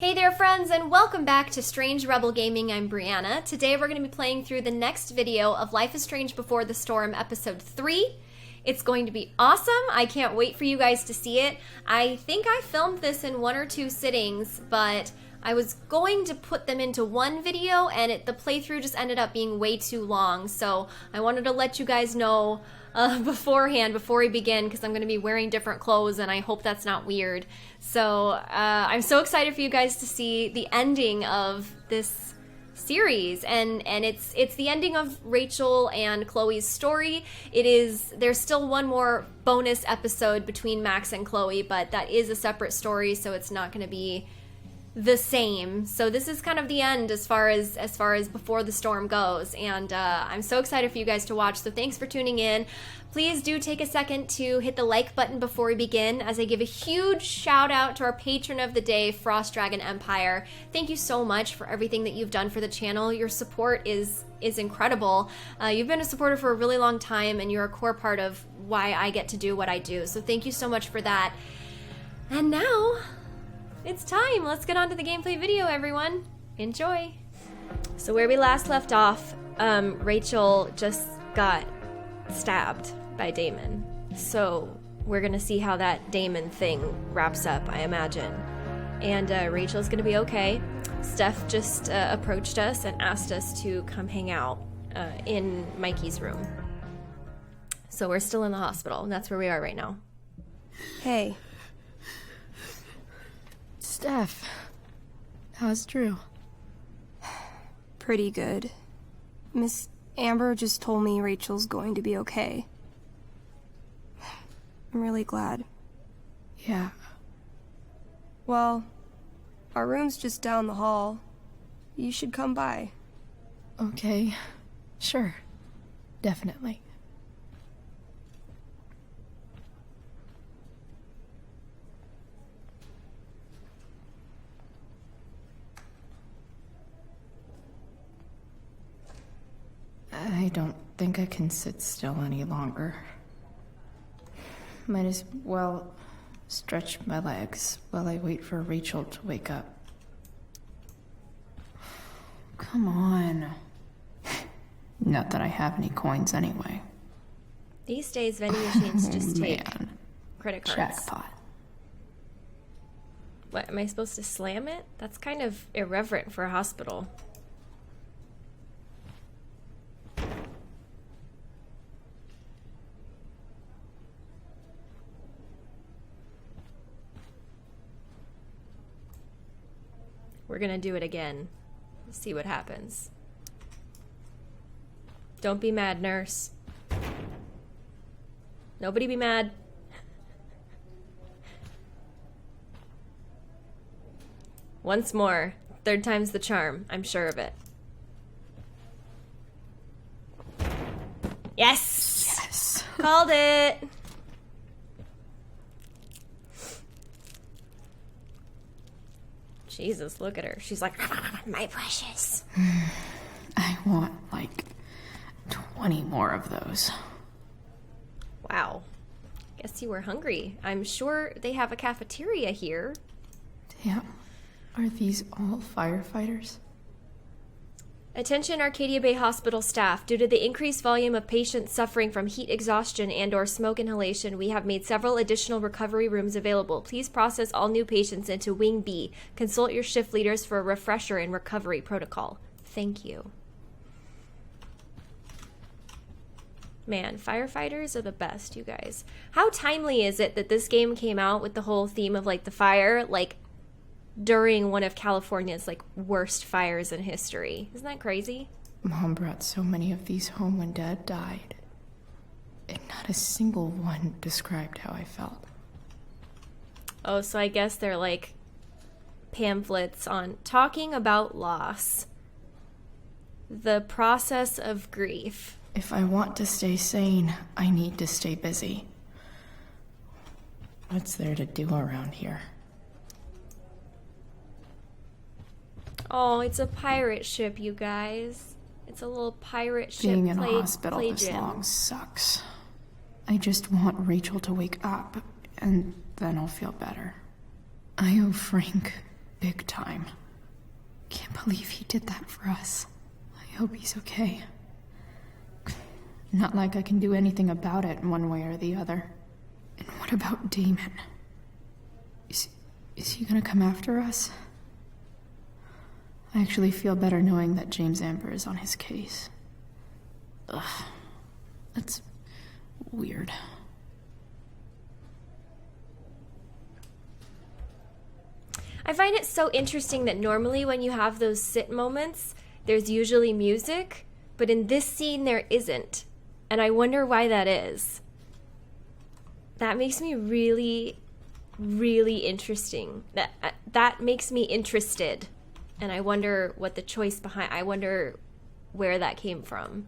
Hey there friends, and welcome back to Strange Rebel Gaming. I'm Brianna. Today we're going to be playing through the next video of Life is Strange Before the Storm episode 3. It's going to be awesome. I can't wait for you guys to see it. I think I filmed this in 1 or 2 sittings, but I was going to put them into one video and the playthrough just ended up being way too long. So I wanted to let you guys know beforehand, before we begin, because I'm going to be wearing different clothes and I hope that's not weird. So I'm so excited for you guys to see the ending of this series, and it's the ending of Rachel and Chloe's story. There's still one more bonus episode between Max and Chloe, but that is a separate story, so it's not going to be the same. So this is kind of the end as far as Before the Storm goes, and I'm so excited for you guys to watch. So thanks for tuning in. Please do take a second to hit the like button before we begin, as I give a huge shout out to our patron of the day, Frost Dragon Empire. Thank you so much for everything that you've done for the channel. Your support is incredible. You've been a supporter for a really long time, and you're a core part of why I get to do what I do. So thank you so much for that. And now it's time. Let's get on to the gameplay video, everyone. Enjoy. So where we last left off, Rachel just got stabbed by Damon. So we're gonna see how that Damon thing wraps up, I imagine. And Rachel's gonna be okay. Steph just approached us and asked us to come hang out in Mikey's room. So we're still in the hospital, and that's where we are right now. Hey. Steph, how's Drew? Pretty good. Miss Amber just told me Rachel's going to be okay. I'm really glad. Yeah. Well, our room's just down the hall. You should come by. Okay, sure. Definitely. I don't think I can sit still any longer. Might as well stretch my legs while I wait for Rachel to wake up. Come on. Not that I have any coins anyway. These days, vending machines just take credit cards. Jackpot. What, am I supposed to slam it? That's kind of irreverent for a hospital. We're gonna do it again. See what happens. Don't be mad, nurse. Nobody be mad. Once more. 3rd time's the charm. I'm sure of it. Yes! Yes. Called it! Jesus, look at her. She's like, my precious. I want, like, 20 more of those. Wow. Guess you were hungry. I'm sure they have a cafeteria here. Damn. Are these all firefighters? Attention Arcadia Bay Hospital staff. Due to the increased volume of patients suffering from heat exhaustion and/or smoke inhalation, we have made several additional recovery rooms available. Please process all new patients into Wing B. Consult your shift leaders for a refresher in recovery protocol. Thank you. Man, firefighters are the best, you guys. How timely is it that this game came out with the whole theme of, like, the fire, like, during one of California's, like, worst fires in history? Isn't that crazy? Mom brought so many of these home when Dad died, and not a single one described how I felt. Oh, so I guess they're, like, pamphlets on talking about loss. The process of grief. If I want to stay sane, I need to stay busy. What's there to do around here? Oh, it's a pirate ship, you guys. It's a little pirate ship. Being in a hospital this long sucks. I just want Rachel to wake up, and then I'll feel better. I owe Frank big time. Can't believe he did that for us. I hope he's okay. Not like I can do anything about it one way or the other. And what about Damon? Is he gonna come after us? I actually feel better knowing that James Amber is on his case. Ugh. That's weird. I find it so interesting that normally when you have those sit moments, there's usually music, but in this scene there isn't. And I wonder why that is. That makes me really, really interesting. That makes me interested. And I wonder what the choice behind, I wonder where that came from.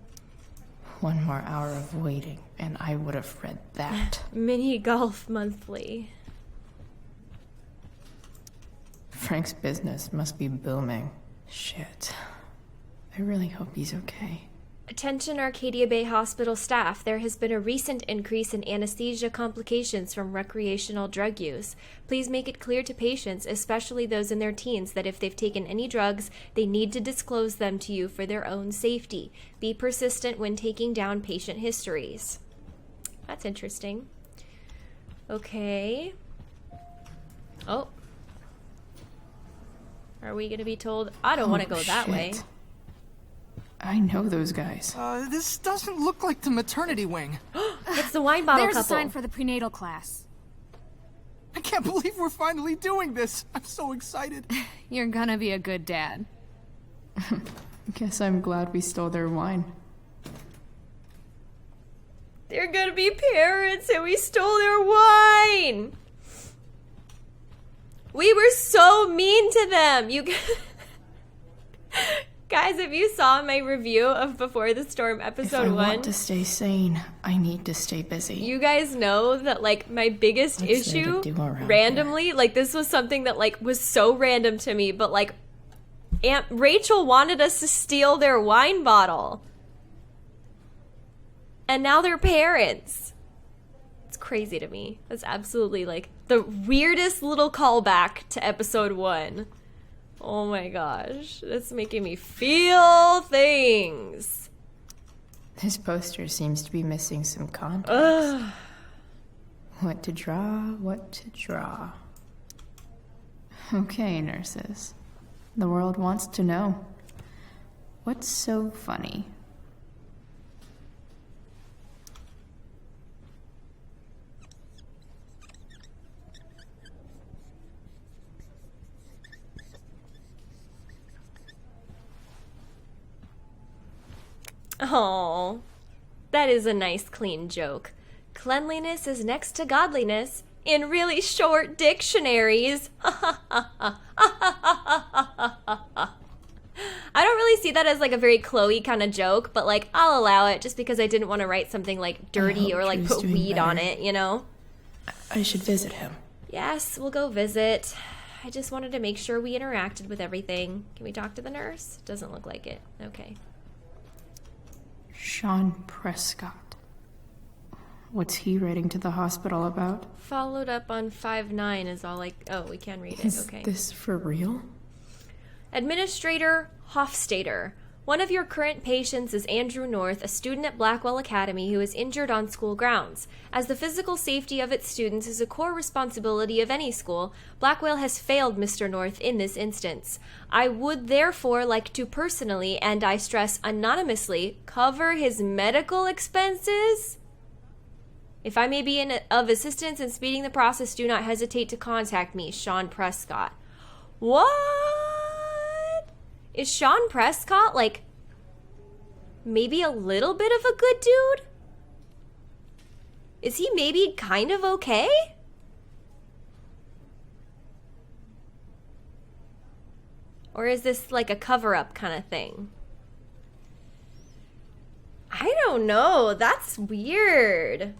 1 more hour of waiting, and I would have read that. Mini Golf Monthly. Frank's business must be booming. Shit. I really hope he's okay. Attention Arcadia Bay Hospital staff, there has been a recent increase in anesthesia complications from recreational drug use. Please make it clear to patients, especially those in their teens, that if they've taken any drugs, they need to disclose them to you for their own safety. Be persistent when taking down patient histories. That's interesting. Okay. Oh. Are we going to be told? I don't want to go that way. I know those guys. This doesn't look like the maternity wing. It's the wine bottle There's couple. a sign for the prenatal class. I can't believe we're finally doing this. I'm so excited. You're gonna be a good dad. Guess I'm glad we stole their wine. They're gonna be parents and we stole their wine. We were so mean to them. You guys, if you saw my review of Before the Storm episode 1, if I want to stay sane, I need to stay busy. You guys know that like my biggest issue randomly, like this was something that like was so random to me, but like Aunt Rachel wanted us to steal their wine bottle. And now they're parents. It's crazy to me. That's absolutely like the weirdest little callback to episode 1. Oh my gosh. That's making me feel things. This poster seems to be missing some context. Ugh. What to draw, what to draw. Okay, nurses. The world wants to know. What's so funny? Oh, that is a nice clean joke. Cleanliness is next to godliness in really short dictionaries. I don't really see that as like a very Chloe kind of joke, but like I'll allow it just because I didn't want to write something like dirty or like put weed on it, you know? I should visit him. Yes, we'll go visit. I just wanted to make sure we interacted with everything. Can we talk to the nurse? Doesn't look like it. Okay. Sean Prescott. What's he writing to the hospital about? Followed up on 5-9 is all like... Oh, we can read it. Okay. Is this for real? Administrator Hofstadter. One of your current patients is Andrew North, a student at Blackwell Academy who is injured on school grounds. As the physical safety of its students is a core responsibility of any school, Blackwell has failed Mr. North in this instance. I would therefore like to personally, and I stress anonymously, cover his medical expenses. If I may be of assistance in speeding the process, do not hesitate to contact me, Sean Prescott. What? Is Sean Prescott, like, maybe a little bit of a good dude? Is he maybe kind of okay? Or is this like a cover-up kind of thing? I don't know. That's weird.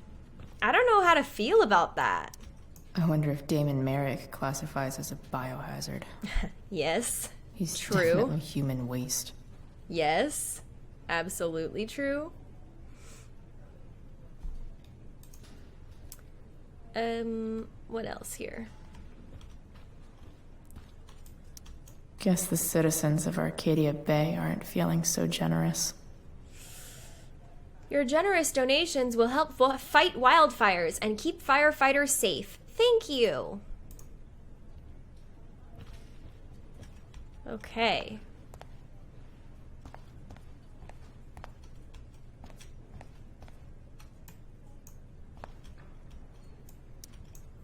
I don't know how to feel about that. I wonder if Damon Merrick classifies as a biohazard. Yes. He's true. Definitely human waste. Yes. Absolutely true. What else here? Guess the citizens of Arcadia Bay aren't feeling so generous. Your generous donations will help fight wildfires and keep firefighters safe. Thank you. Okay.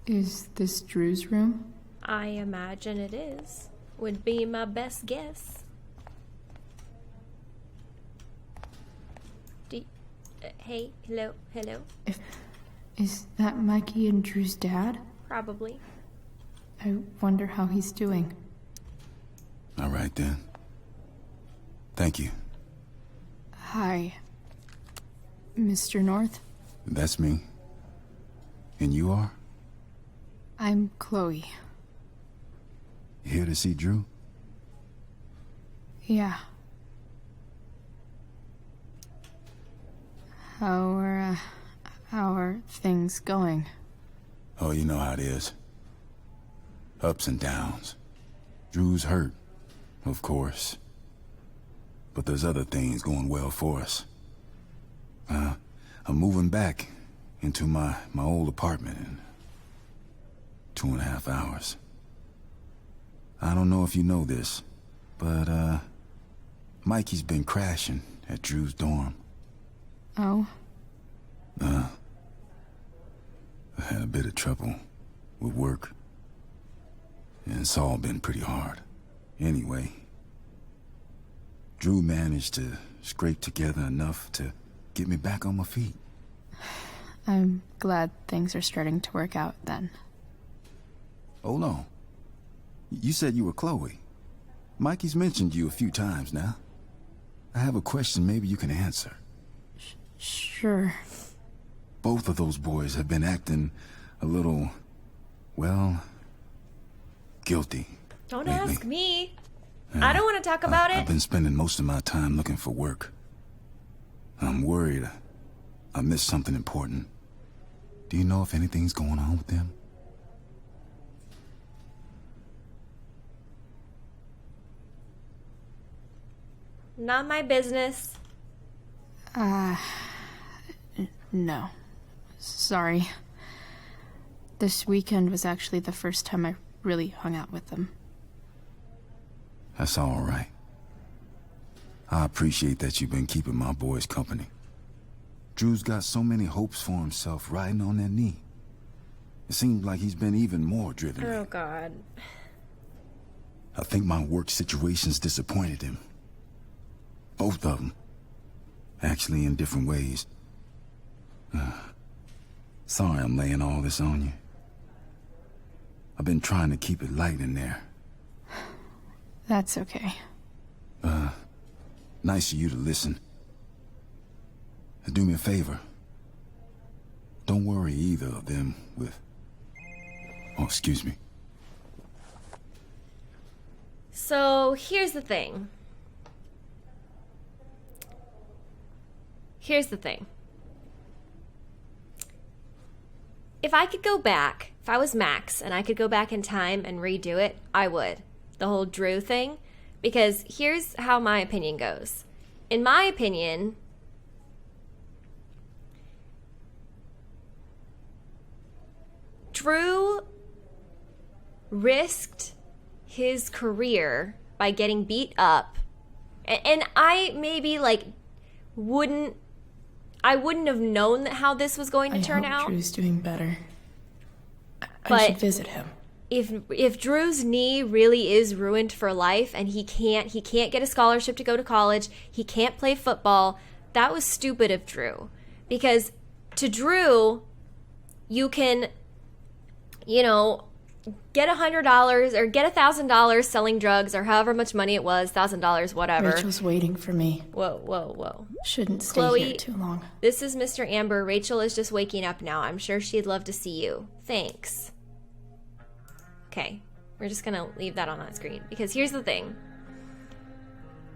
Is this Drew's room? I imagine it is. Would be my best guess. Hey, hello. Is that Mikey and Drew's dad? Probably. I wonder how he's doing. All right, then. Thank you. Hi, Mr. North. That's me. And you are? I'm Chloe. Here to see Drew? Yeah. How are things going? Oh, you know how it is. Ups and downs. Drew's hurt, of course. But there's other things going well for us. I'm moving back into my old apartment in 2.5 hours. I don't know if you know this, but Mikey's been crashing at Drew's dorm. Oh? I had a bit of trouble with work. And it's all been pretty hard. Anyway, Drew managed to scrape together enough to get me back on my feet. I'm glad things are starting to work out then. Hold on. You said you were Chloe. Mikey's mentioned you a few times now. I have a question maybe you can answer. Sure. Both of those boys have been acting a little, well, guilty. Don't lately. ask me. I don't want to talk about it. I've been spending most of my time looking for work. I'm worried I missed something important. Do you know if anything's going on with them? Not my business. No. Sorry. This weekend was actually the first time I really hung out with them. That's all right. I appreciate that you've been keeping my boys company. Drew's got so many hopes for himself riding on that knee. It seems like he's been even more driven. Oh, God. I think my work situation's disappointed him. Both of them. Actually, in different ways. Sorry I'm laying all this on you. I've been trying to keep it light in there. That's okay. Nice of you to listen. Do me a favor. Don't worry either of them with... Oh, excuse me. So, here's the thing. If I could go back, if I was Max and I could go back in time and redo it, I would. The whole Drew thing. Because here's how my opinion goes. In my opinion, Drew risked his career by getting beat up. And I maybe, wouldn't have known how this was going to turn I hope out. Drew's doing better. I But should visit him. If Drew's knee really is ruined for life and he can't get a scholarship to go to college, he can't play football, that was stupid of Drew. Because to Drew, you can, get $100 or get $1,000 selling drugs or however much money it was, $1,000, whatever. Rachel's waiting for me. Whoa. Shouldn't stay Chloe, here too long. This is Mr. Amber. Rachel is just waking up now. I'm sure she'd love to see you. Thanks. Okay, we're just gonna leave that on that screen because here's the thing.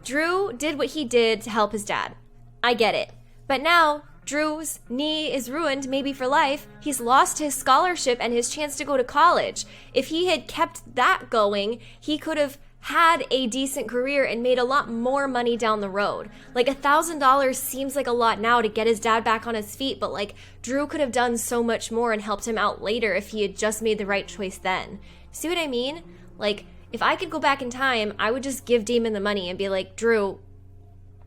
Drew did what he did to help his dad. I get it. But now Drew's knee is ruined, maybe for life. He's lost his scholarship and his chance to go to college. If he had kept that going, he could have had a decent career and made a lot more money down the road. Like $1,000 seems like a lot now to get his dad back on his feet, but like Drew could have done so much more and helped him out later if he had just made the right choice then. See what I mean? Like, if I could go back in time, I would just give Damon the money and be like, Drew,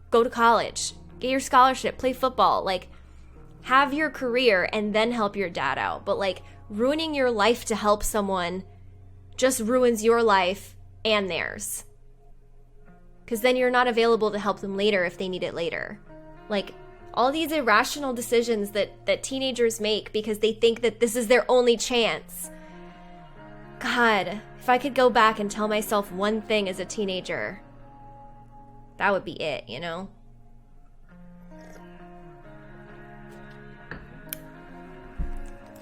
go to college, get your scholarship, play football, like have your career and then help your dad out. But like ruining your life to help someone just ruins your life and theirs. Because then you're not available to help them later if they need it later. Like all these irrational decisions that teenagers make because they think that this is their only chance. God, if I could go back and tell myself one thing as a teenager, that would be it, you know?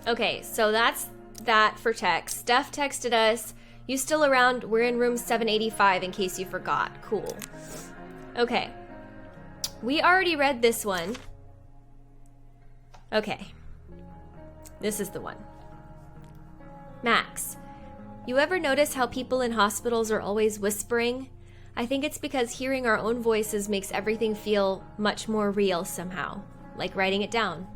Okay, so that's that for text. Steph texted us, "You still around? We're in room 785 in case you forgot." Cool. Okay. We already read this one. Okay. This is the one. Max, you ever notice how people in hospitals are always whispering? I think it's because hearing our own voices makes everything feel much more real somehow, like writing it down.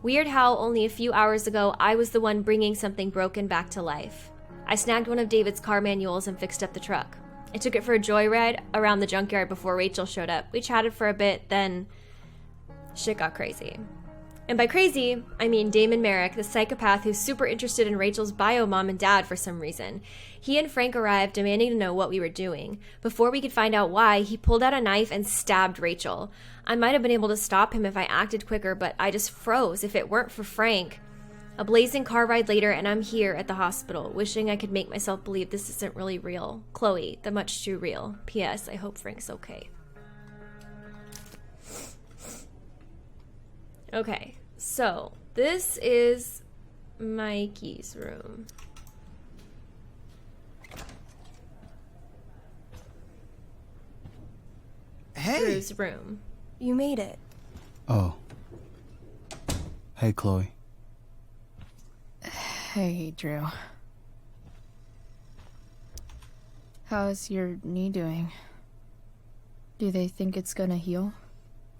Weird how only a few hours ago I was the one bringing something broken back to life. I snagged one of David's car manuals and fixed up the truck. I took it for a joyride around the junkyard before Rachel showed up. We chatted for a bit, then shit got crazy. And by crazy, I mean Damon Merrick, the psychopath who's super interested in Rachel's bio mom and dad for some reason. He and Frank arrived demanding to know what we were doing. Before we could find out why, he pulled out a knife and stabbed Rachel. I might have been able to stop him if I acted quicker, but I just froze if it weren't for Frank. A blazing car ride later, and I'm here at the hospital, wishing I could make myself believe this isn't really real. Chloe, the much too real. P.S. I hope Frank's okay. Okay, so this is Mikey's room. Hey! Drew's room. You made it. Oh. Hey, Chloe. Hey, Drew. How's your knee doing? Do they think it's gonna heal?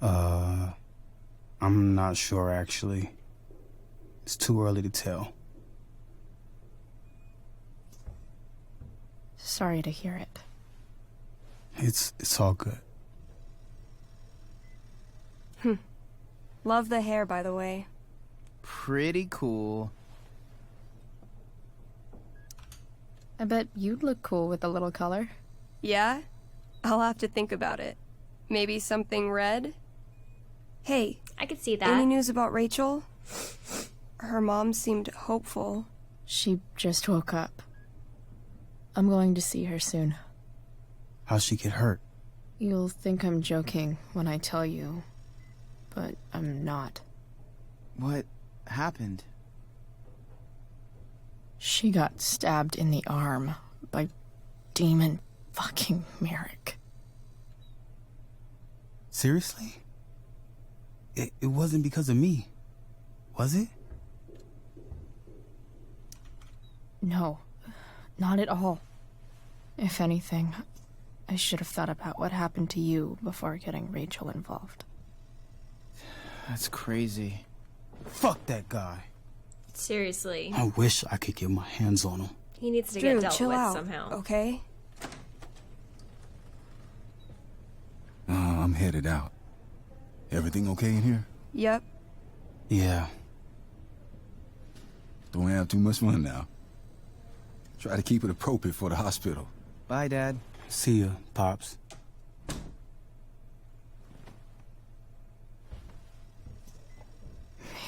I'm not sure, actually. It's too early to tell. Sorry to hear it. It's all good. Love the hair, by the way. Pretty cool. I bet you'd look cool with a little color. Yeah? I'll have to think about it. Maybe something red? Hey, I could see that. any news about Rachel? Her mom seemed hopeful. She just woke up. I'm going to see her soon. How'd she get hurt? You'll think I'm joking when I tell you, but I'm not. What happened? She got stabbed in the arm by Damon fucking Merrick. Seriously? It wasn't because of me, was it? No, not at all. If anything, I should have thought about what happened to you before getting Rachel involved. That's crazy. Fuck that guy. Seriously. I wish I could get my hands on him. He needs to Drew, get dealt chill with out, somehow. okay? I'm headed out. Everything okay in here? Yep. Yeah. Don't have too much fun now. Try to keep it appropriate for the hospital. Bye, Dad. See ya, Pops.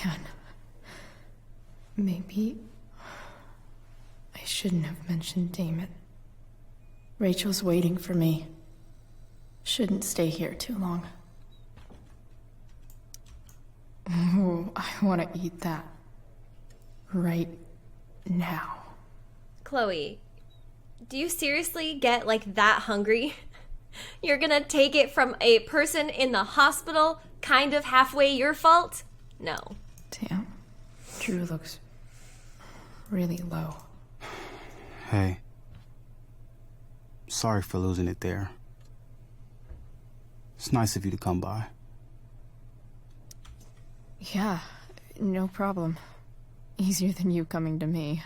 Man, maybe I shouldn't have mentioned Damon. Rachel's waiting for me. Shouldn't stay here too long. Oh, I want to eat that. Right now. Chloe, do you seriously get like that hungry? You're gonna take it from a person in the hospital, kind of halfway your fault? No. Damn. Drew looks really low. Hey. Sorry for losing it there. It's nice of you to come by. Yeah, no problem. Easier than you coming to me.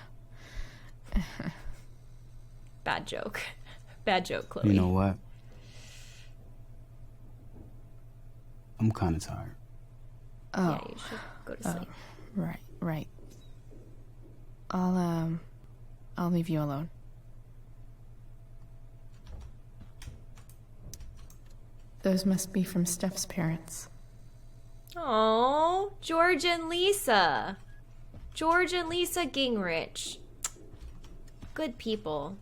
Bad joke. Bad joke, Chloe. You know what? I'm kind of tired. Oh. Yeah, you should go to sleep. Right. I'll leave you alone. Those must be from Steph's parents. Oh, George and Lisa. George and Lisa Gingrich. Good people.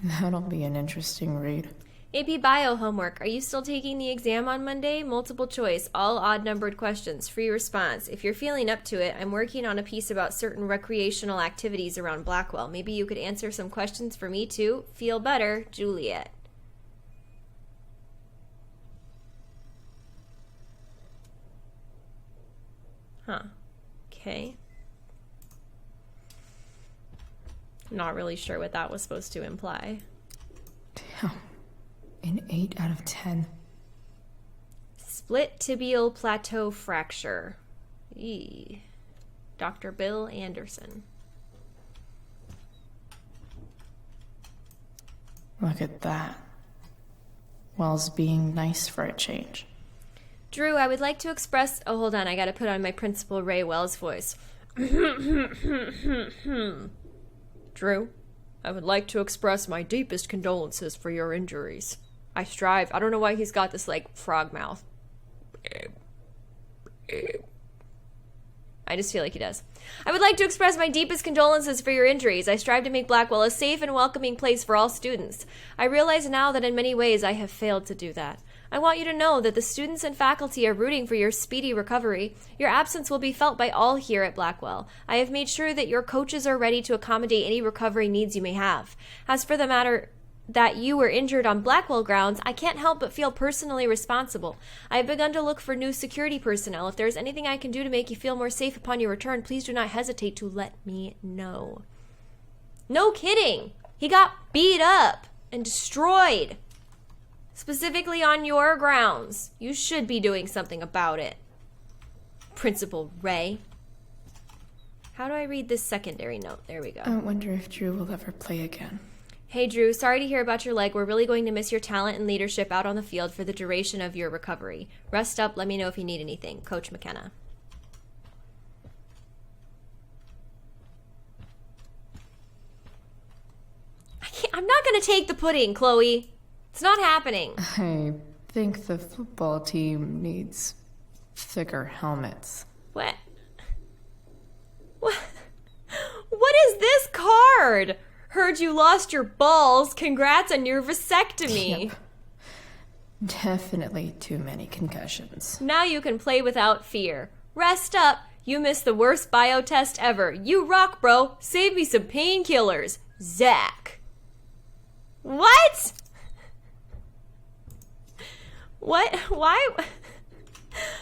That'll be an interesting read. AP Bio homework. Are you still taking the exam on Monday? Multiple choice, all odd-numbered questions, free response. If you're feeling up to it, I'm working on a piece about certain recreational activities around Blackwell. Maybe you could answer some questions for me too. Feel better, Juliet. Huh. Okay. Not really sure what that was supposed to imply. Damn. An 8 out of 10. Split tibial plateau fracture. Eee. Dr. Bill Anderson. Look at that. Wells being nice for a change. Drew, I would like to express... Oh, hold on. I gotta put on my Principal Ray Wells voice. Drew, I would like to express my deepest condolences for your injuries. I strive... I don't know why he's got this, like, frog mouth. I just feel like he does. I would like to express my deepest condolences for your injuries. I strive to make Blackwell a safe and welcoming place for all students. I realize now that in many ways I have failed to do that. I want you to know that the students and faculty are rooting for your speedy recovery. Your absence will be felt by all here at Blackwell. I have made sure that your coaches are ready to accommodate any recovery needs you may have. As for the matter that you were injured on Blackwell grounds, I can't help but feel personally responsible. I have begun to look for new security personnel. If there is anything I can do to make you feel more safe upon your return, please do not hesitate to let me know. No kidding! He got beat up and destroyed. Specifically on your grounds. You should be doing something about it. Principal Ray. How do I read this secondary note? There we go. I wonder if Drew will ever play again. Hey Drew, sorry to hear about your leg. We're really going to miss your talent and leadership out on the field for the duration of your recovery. Rest up, let me know if you need anything. Coach McKenna. I'm not going to take the pudding, Chloe. It's not happening. I think the football team needs thicker helmets. What? What is this card? Heard you lost your balls. Congrats on your vasectomy. Yep. Definitely too many concussions. Now you can play without fear. Rest up. You missed the worst bio test ever. You rock, bro. Save me some painkillers. Zach. What? What? Why?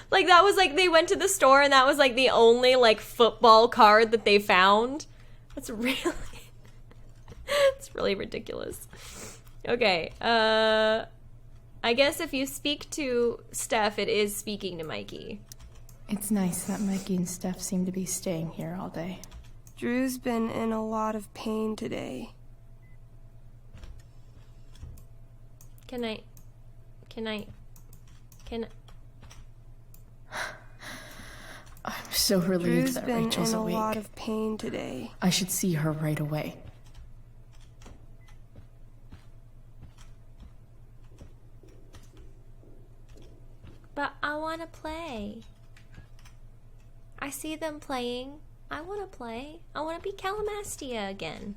Like, that was like they went to the store and that was like the only like football card that they found. That's really... It's really ridiculous. Okay, I guess if you speak to Steph, it is speaking to Mikey. It's nice that Mikey and Steph seem to be staying here all day. Drew's been in a lot of pain today. Can I... I'm so relieved Drew's that been Rachel's in a awake. lot of pain today. I should see her right away. But I want to play. I see them playing. I want to play. I want to be Calamastia again.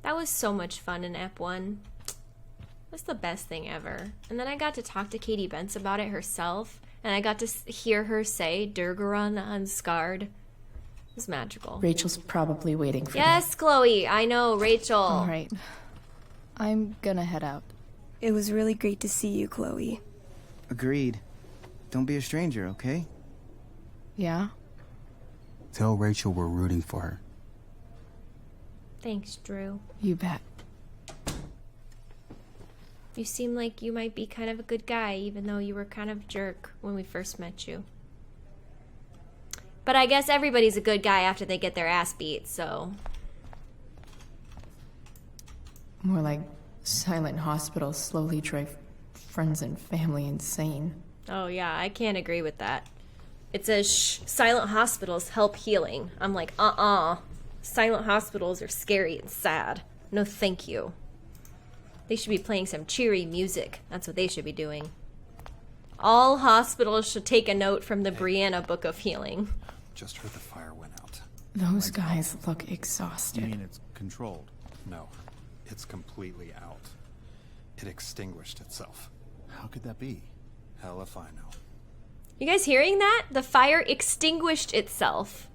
That was so much fun in Ep 1. That's the best thing ever. And then I got to talk to Katie Bentz about it herself. And I got to hear her say Durgaron the Unscarred. It was magical. Rachel's probably waiting for me. Yes, Chloe. I know, Rachel. All right. I'm gonna head out. It was really great to see you, Chloe. Agreed. Don't be a stranger, okay? Yeah? Tell Rachel we're rooting for her. Thanks, Drew. You bet. You seem like you might be kind of a good guy, even though you were kind of a jerk when we first met you. But I guess everybody's a good guy after they get their ass beat, so... More like silent hospitals slowly drive friends and family insane. Oh yeah, I can't agree with that. It says, silent hospitals help healing. I'm like, silent hospitals are scary and sad. No thank you. They should be playing some cheery music. That's what they should be doing. All hospitals should take a note from the Brianna Book of Healing. Just heard the fire went out. Those guys look exhausted. You mean it's controlled? No, it's completely out. It extinguished itself. How could that be? Hell if I know. You guys hearing that? The fire extinguished itself.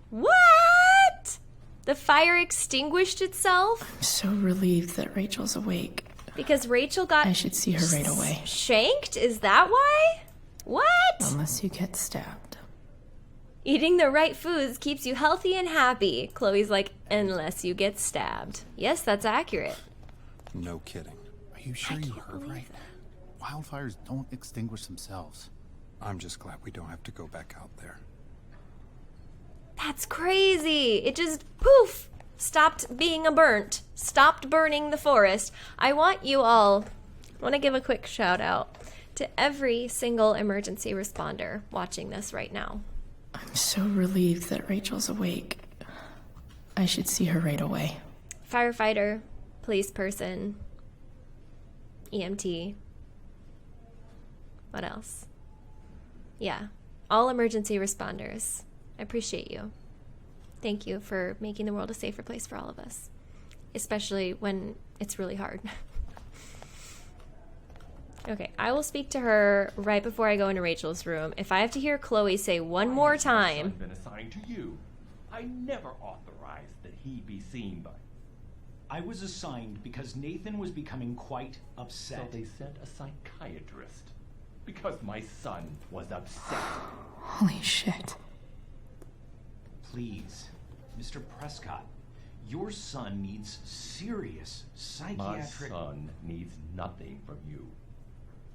What? The fire extinguished itself? I'm so relieved that Rachel's awake. Because Rachel got... I should see her right away. Shanked? Is that why? What? Unless you get stabbed. Eating the right foods keeps you healthy and happy. Chloe's like, unless you get stabbed. Yes, that's accurate. No kidding. Are you sure you heard right? Wildfires don't extinguish themselves. I'm just glad we don't have to go back out there. That's crazy. It just, poof, stopped being a burnt. Stopped burning the forest. I want to give a quick shout out to every single emergency responder watching this right now. I'm so relieved that Rachel's awake. I should see her right away. Firefighter, police person, EMT. What else? Yeah, all emergency responders. I appreciate you. Thank you for making the world a safer place for all of us, especially when it's really hard. Okay, I will speak to her right before I go into Rachel's room. If I have to hear Chloe say one more time... Been assigned to you. I never authorized that he be seen by. I was assigned because Nathan was becoming quite upset. So they sent a psychiatrist. Because my son was upset. Holy shit. Please, Mr. Prescott, your son needs serious psychiatric... My son needs nothing from you.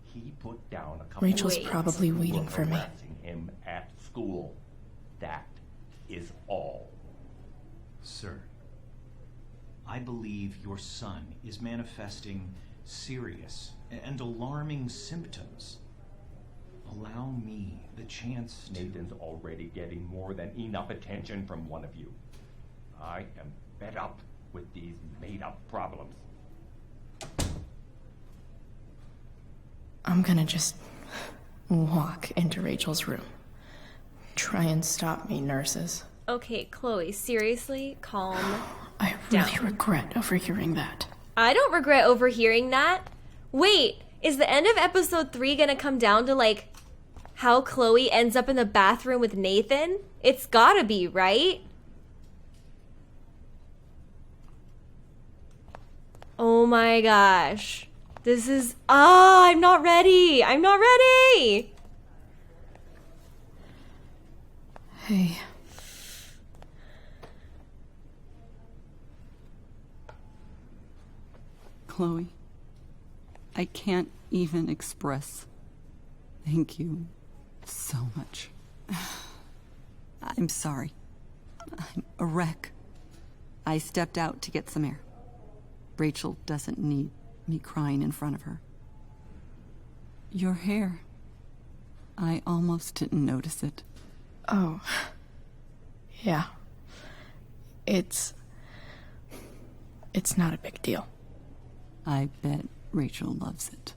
He put down a couple Rachel's of probably waiting for me. harassing him at school. That is all. Sir, I believe your son is manifesting serious and alarming symptoms. Allow me the chance to... Nathan's already getting more than enough attention from one of you. I am fed up with these made-up problems. I'm gonna just walk into Rachel's room. Try and stop me, nurses. Okay, Chloe, seriously, calm I really regret overhearing that. I don't regret overhearing that. Wait, is the end of episode 3 gonna come down to, like, how Chloe ends up in the bathroom with Nathan? It's gotta be, right? Oh my gosh. This is... I'm not ready. I'm not ready. Hey. Chloe, I can't even express thank you so much. I'm sorry. I'm a wreck. I stepped out to get some air. Rachel doesn't need me crying in front of her. Your hair. I almost didn't notice it. Oh. Yeah. It's not a big deal. I bet Rachel loves it.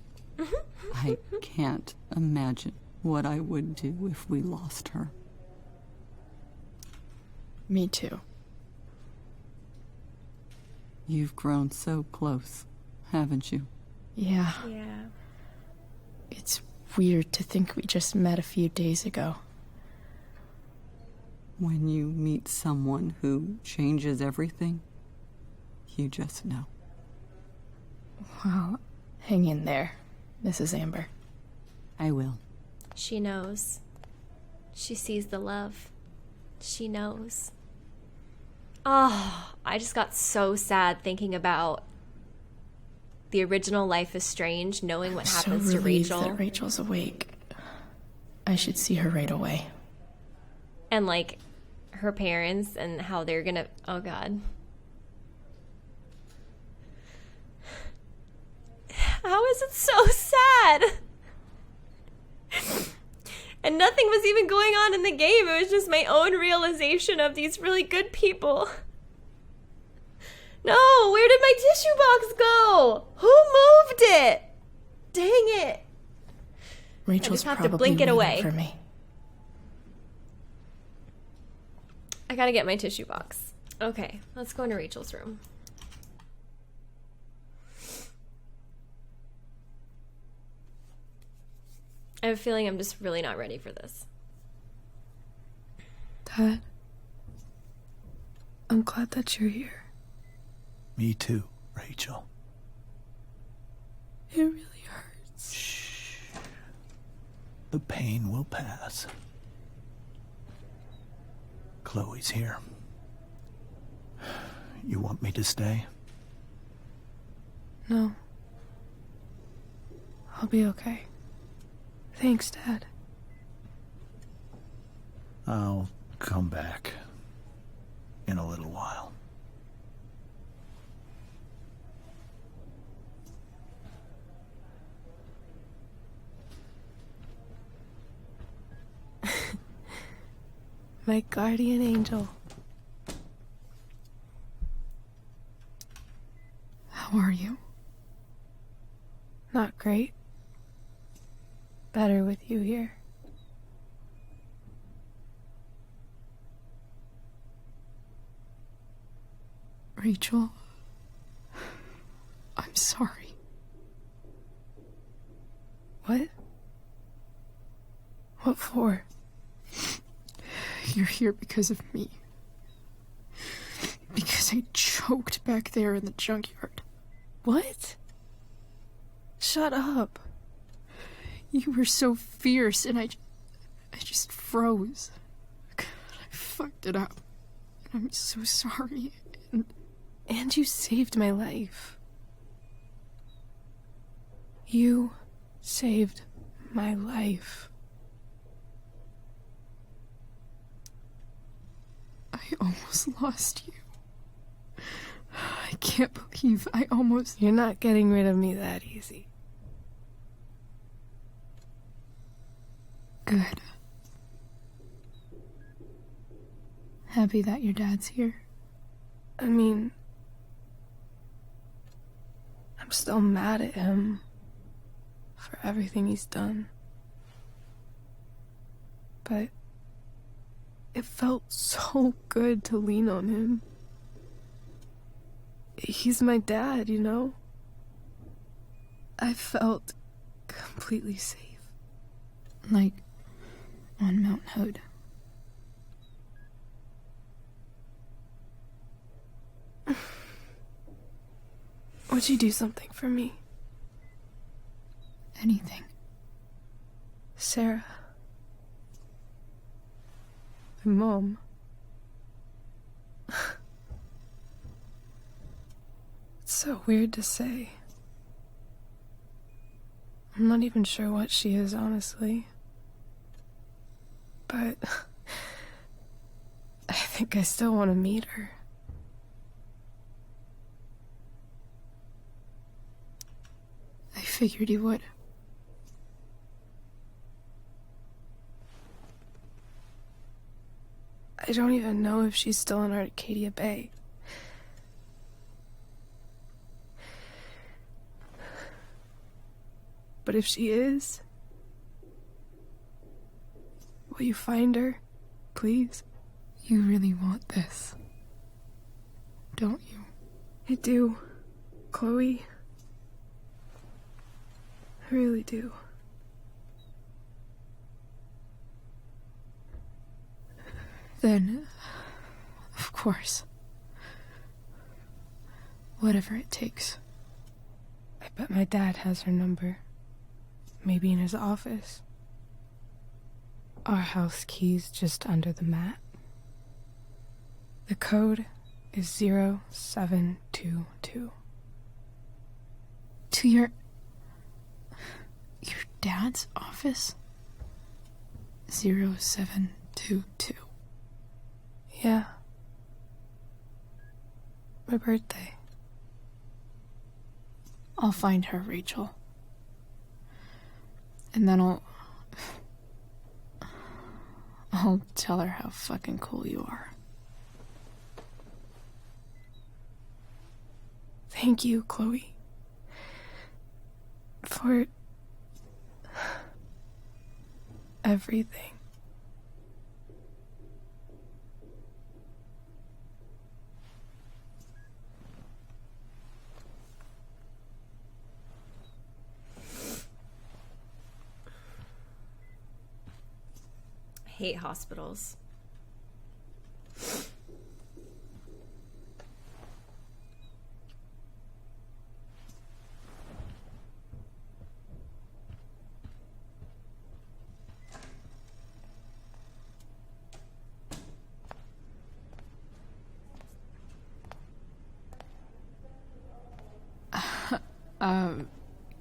I can't imagine what I would do if we lost her. Me too. You've grown so close, haven't you? Yeah. Yeah. It's weird to think we just met a few days ago. When you meet someone who changes everything, you just know. Well, hang in there, Mrs. Amber. I will. She knows. She sees the love. She knows. Oh, I just got so sad thinking about the original Life is Strange, knowing what happens so to relieved Rachel. that Rachel's awake. I should see her right away. And like her parents and how they're gonna, oh god. How is it so sad? And nothing was even going on in the game. It was just my own realization of these really good people. No, where did my tissue box go? Who moved it? Dang it. Rachel's I just have probably to blink it waiting away. for me. I gotta get my tissue box. Okay, let's go into Rachel's room. I have a feeling I'm just really not ready for this. Dad, I'm glad that you're here. Me too, Rachel. It really hurts. Shh. The pain will pass. Chloe's here. You want me to stay? No. I'll be okay. Thanks, Dad. I'll come back in a little while. My guardian angel. How are you? Not great. Better with you here. Rachel, I'm sorry. What? What for? You're here because of me. Because I choked back there in the junkyard. What? Shut up. You were so fierce, and I just froze. God, I fucked it up. And I'm so sorry. And you saved my life. You saved my life. I almost lost you. I can't believe I almost... You're not getting rid of me that easy. Good. Happy that your dad's here. I mean, I'm still mad at him for everything he's done. But it felt so good to lean on him. He's my dad, you know? I felt completely safe. Like on Mount Hood. Would you do something for me? Anything. Sera. My mom. It's so weird to say. I'm not even sure what she is, honestly. But I think I still want to meet her. I figured you would. I don't even know if she's still in Arcadia Bay. But if she is, will you find her, please? You really want this, don't you? I do, Chloe. I really do. Then, of course. Whatever it takes. I bet my dad has her number. Maybe in his office. Our house key's just under the mat. The code is 0722. To your dad's office? 0722. Yeah. My birthday. I'll find her, Rachel. And then I'll tell her how fucking cool you are. Thank you, Chloe. For everything. Hate hospitals.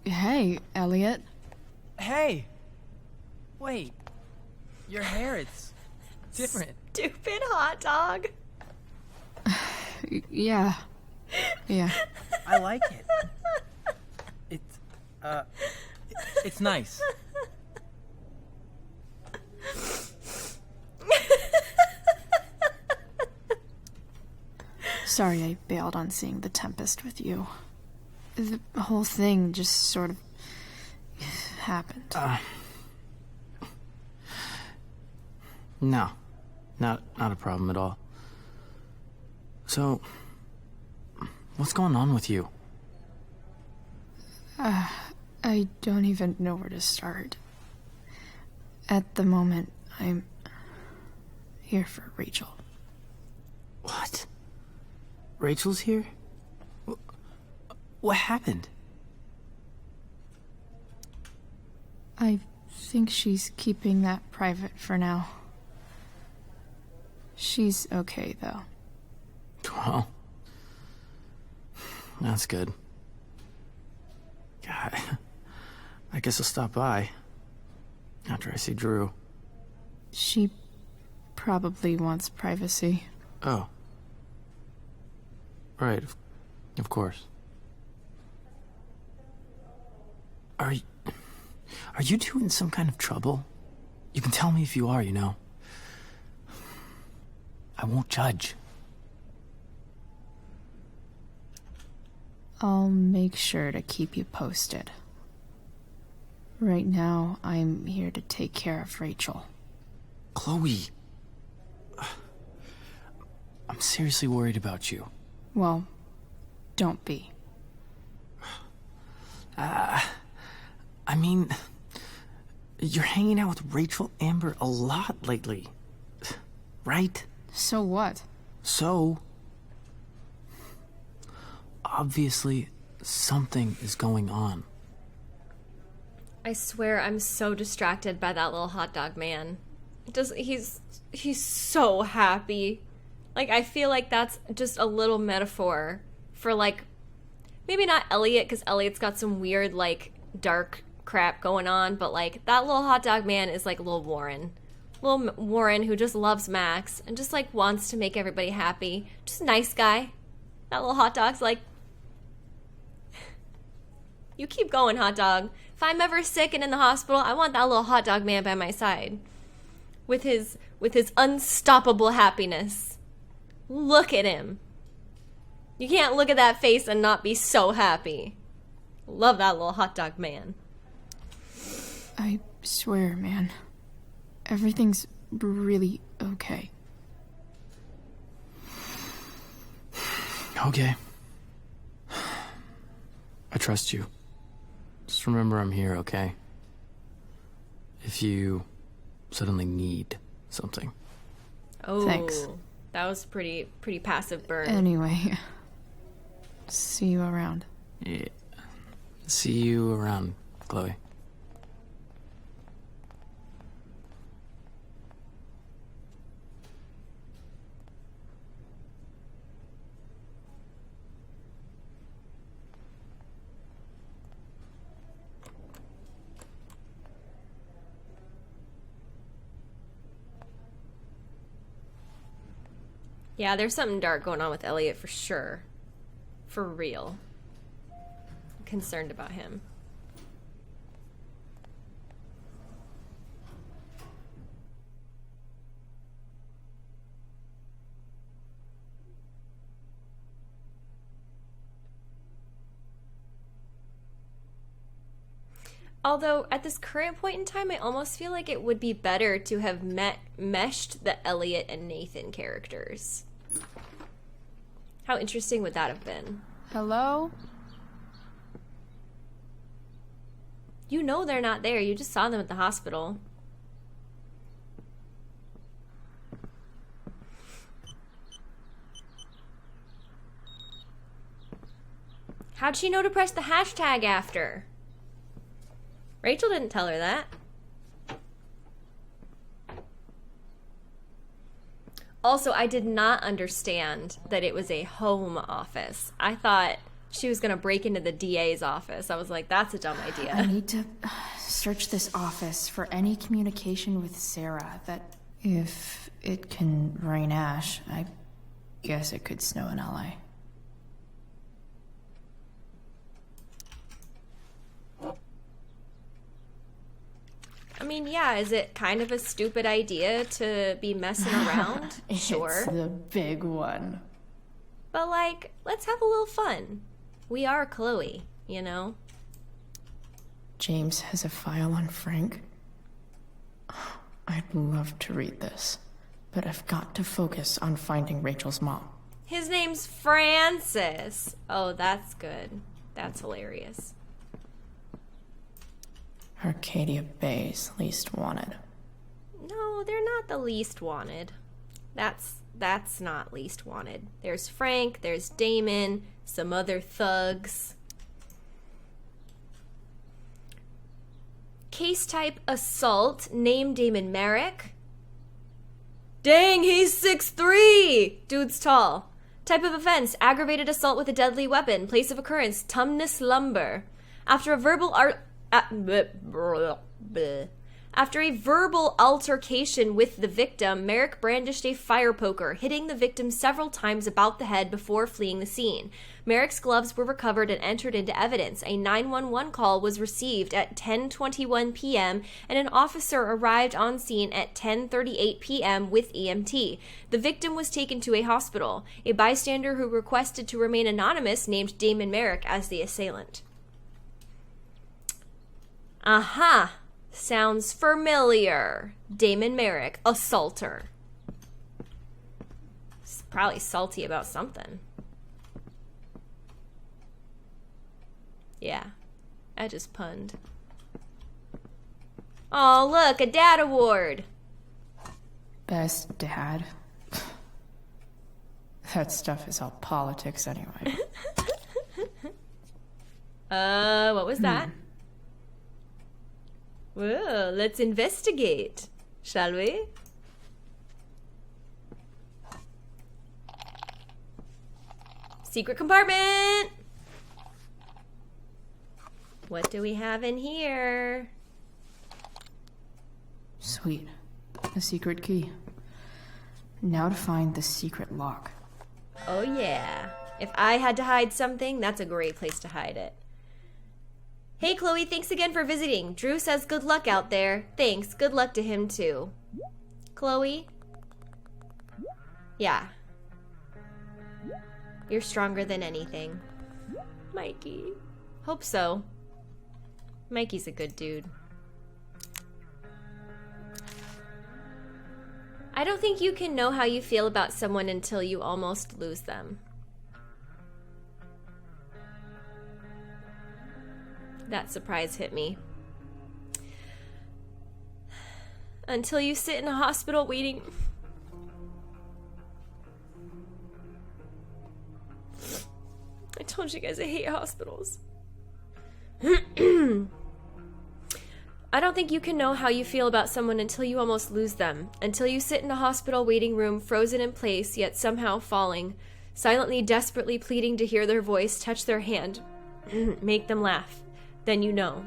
Hey, Elliot. Hey! Wait. Your hair, it's different. Stupid hot dog. Yeah. I like it. It's nice. Sorry I bailed on seeing The Tempest with you. The whole thing just sort of happened. No. Not a problem at all. So, what's going on with you? I don't even know where to start. At the moment, I'm here for Rachel. What? Rachel's here? What happened? I think she's keeping that private for now. She's okay, though. Well, that's good. God, I guess I'll stop by after I see Drew. She probably wants privacy. Oh. Right, of course. Are you two in some kind of trouble? You can tell me if you are, you know. I won't judge. I'll make sure to keep you posted. Right now, I'm here to take care of Rachel. Chloe. I'm seriously worried about you. Well, don't be. I mean, you're hanging out with Rachel Amber a lot lately. Right? So what? So, obviously, something is going on. I swear I'm so distracted by that little hot dog man. He's so happy. Like, I feel like that's just a little metaphor for, like, maybe not Elliot, because Elliot's got some weird, like, dark crap going on, but, like, that little hot dog man is like little Warren. Little Warren who just loves Max and just, like, wants to make everybody happy. Just a nice guy. That little hot dog's like, you keep going, hot dog. If I'm ever sick and in the hospital, I want that little hot dog man by my side. With his unstoppable happiness. Look at him. You can't look at that face and not be so happy. Love that little hot dog man. I swear, man. Everything's really okay. Okay. I trust you. Just remember I'm here, okay? If you suddenly need something. Oh, thanks. That was pretty passive burn. Anyway, see you around. Yeah. See you around, Chloe. Yeah, there's something dark going on with Elliot for sure. For real. I'm concerned about him. Although, at this current point in time, I almost feel like it would be better to have meshed the Elliot and Nathan characters. How interesting would that have been? Hello? You know they're not there. You just saw them at the hospital. How'd she know to press the hashtag after? Rachel didn't tell her that. Also, I did not understand that it was a home office. I thought she was going to break into the DA's office. I was like, that's a dumb idea. I need to search this office for any communication with Sera that... If it can rain ash, I guess it could snow in LA. I mean, yeah, is it kind of a stupid idea to be messing around? Sure. It's the big one. But, like, let's have a little fun. We are Chloe, you know? James has a file on Frank. I'd love to read this, but I've got to focus on finding Rachel's mom. His name's Francis. Oh, that's good. That's hilarious. Arcadia Bay's least wanted. No, they're not the least wanted. That's not least wanted. There's Frank, there's Damon, some other thugs. Case type assault, name Damon Merrick. Dang, he's 6'3". Dude's tall. Type of offense, aggravated assault with a deadly weapon. Place of occurrence, Tumnus Lumber. After a verbal altercation with the victim, Merrick brandished a fire poker, hitting the victim several times about the head before fleeing the scene. Merrick's gloves were recovered and entered into evidence. A 911 call was received at 10:21 p.m. and an officer arrived on scene at 10:38 p.m. with EMT. The victim was taken to a hospital. A bystander who requested to remain anonymous named Damon Merrick as the assailant. Aha! Sounds familiar. Damon Merrick, assaulter. He's probably salty about something. Yeah, I just punned. Oh, look, a dad award. Best dad? That stuff is all politics anyway. What was that? Well, let's investigate, shall we? Secret compartment! What do we have in here? Sweet. A secret key. Now to find the secret lock. Oh yeah. If I had to hide something, that's a great place to hide it. Hey Chloe, thanks again for visiting. Drew says good luck out there. Thanks, good luck to him too. Chloe? Yeah. You're stronger than anything. Mikey. Hope so. Mikey's a good dude. I don't think you can know how you feel about someone until you almost lose them. That surprise hit me. Until you sit in a hospital waiting. I told you guys I hate hospitals. I don't think you can know how you feel about someone until you almost lose them. Until you sit in a hospital waiting room, frozen in place, yet somehow falling, silently, desperately pleading to hear their voice, touch their hand, make them laugh. Then you know.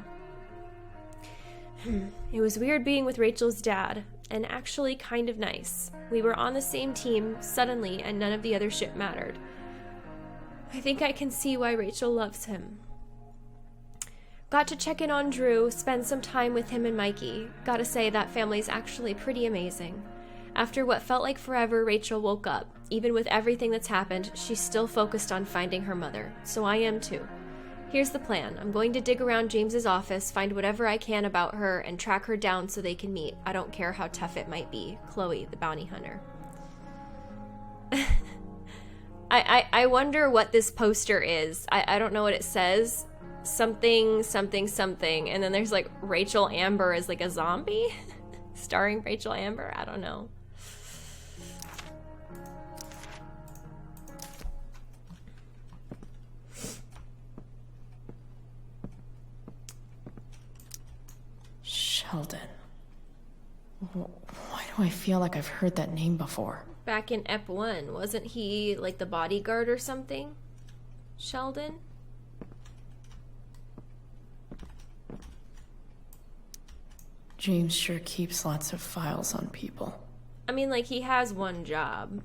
It was weird being with Rachel's dad, and actually kind of nice. We were on the same team suddenly, and none of the other shit mattered. I think I can see why Rachel loves him. Got to check in on Drew, spend some time with him and Mikey. Gotta say, that family's actually pretty amazing. After what felt like forever, Rachel woke up. Even with everything that's happened, she's still focused on finding her mother. So I am too. Here's the plan. I'm going to dig around James's office, find whatever I can about her, and track her down so they can meet. I don't care how tough it might be. Chloe, the bounty hunter. I wonder what this poster is. I don't know what it says. Something, something, something. And then there's like Rachel Amber as like a zombie? Starring Rachel Amber? I don't know. Sheldon. Why do I feel like I've heard that name before? Back in Ep 1, wasn't he like the bodyguard or something? Sheldon? James sure keeps lots of files on people. I mean, like, he has one job.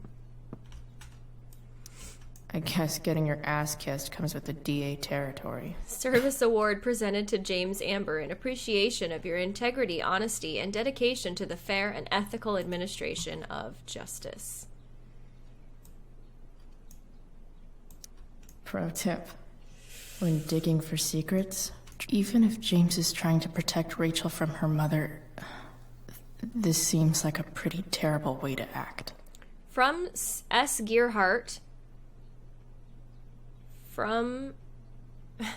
I guess getting your ass kissed comes with the DA territory. Service award presented to James Amber in appreciation of your integrity, honesty, and dedication to the fair and ethical administration of justice. Pro tip. When digging for secrets, even if James is trying to protect Rachel from her mother, this seems like a pretty terrible way to act. From S. Gearhart. From...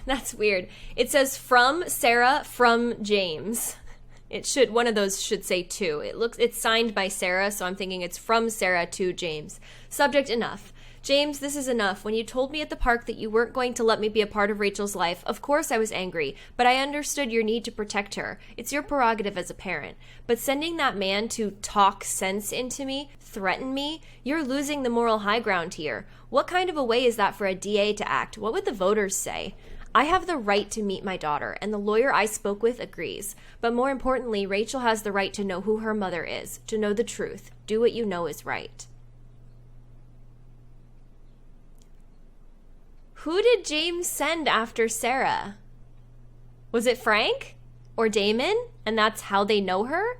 That's weird. It says from Sera, from James. It should, one of those should say to. It's signed by Sera, so I'm thinking it's from Sera to James. Subject enough. James, this is enough. When you told me at the park that you weren't going to let me be a part of Rachel's life, of course I was angry, but I understood your need to protect her. It's your prerogative as a parent. But sending that man to talk sense into me, threaten me, you're losing the moral high ground here. What kind of a way is that for a DA to act? What would the voters say? I have the right to meet my daughter, and the lawyer I spoke with agrees. But more importantly, Rachel has the right to know who her mother is, to know the truth. Do what you know is right. Who did James send after Sera? Was it Frank or Damon? And that's how they know her?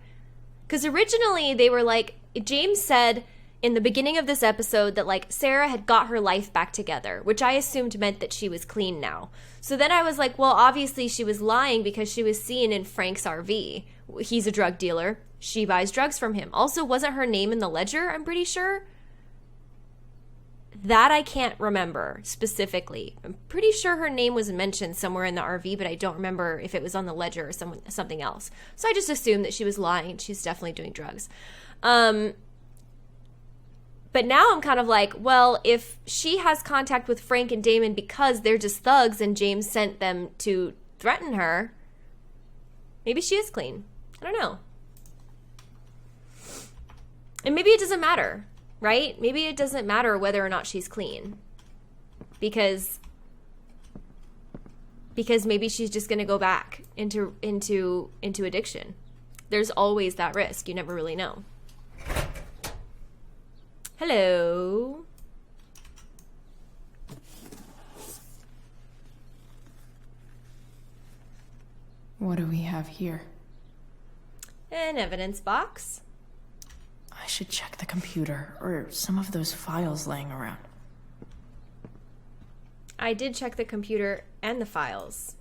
Because originally they were like, James said in the beginning of this episode that like Sera had got her life back together, which I assumed meant that she was clean now. So then I was like, well, obviously she was lying because she was seen in Frank's RV. He's a drug dealer. She buys drugs from him. Also, wasn't her name in the ledger, I'm pretty sure? That I can't remember specifically. I'm pretty sure her name was mentioned somewhere in the RV, but I don't remember if it was on the ledger or something else. So I just assumed that she was lying. She's definitely doing drugs. But now I'm kind of like, well, if she has contact with Frank and Damon because they're just thugs and James sent them to threaten her, maybe she is clean. I don't know. And maybe it doesn't matter. Right? Maybe it doesn't matter whether or not she's clean. Because maybe she's just going to go back into addiction. There's always that risk. You never really know. Hello. What do we have here? An evidence box. I should check the computer, or some of those files laying around. I did check the computer and the files.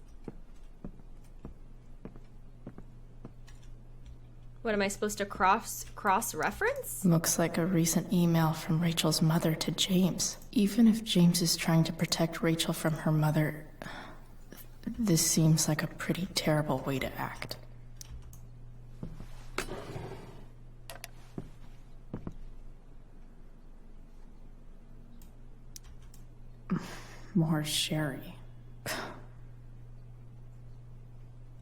What, am I supposed to cross-reference? Looks like a recent email from Rachel's mother to James. Even if James is trying to protect Rachel from her mother, this seems like a pretty terrible way to act. More sherry.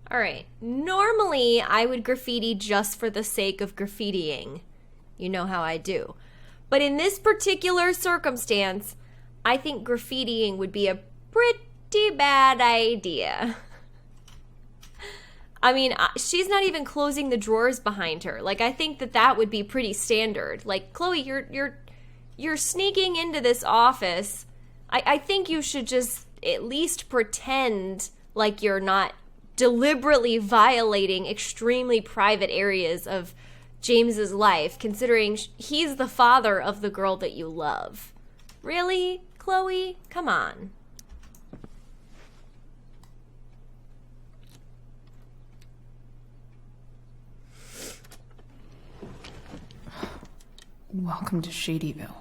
All right. Normally, I would graffiti just for the sake of graffitiing. You know how I do. But in this particular circumstance, I think graffitiing would be a pretty bad idea. I mean, she's not even closing the drawers behind her. Like, I think that would be pretty standard. Like, Chloe, you're sneaking into this office. I think you should just at least pretend like you're not deliberately violating extremely private areas of James's life, considering he's the father of the girl that you love. Really, Chloe? Come on. Welcome to Shadyville.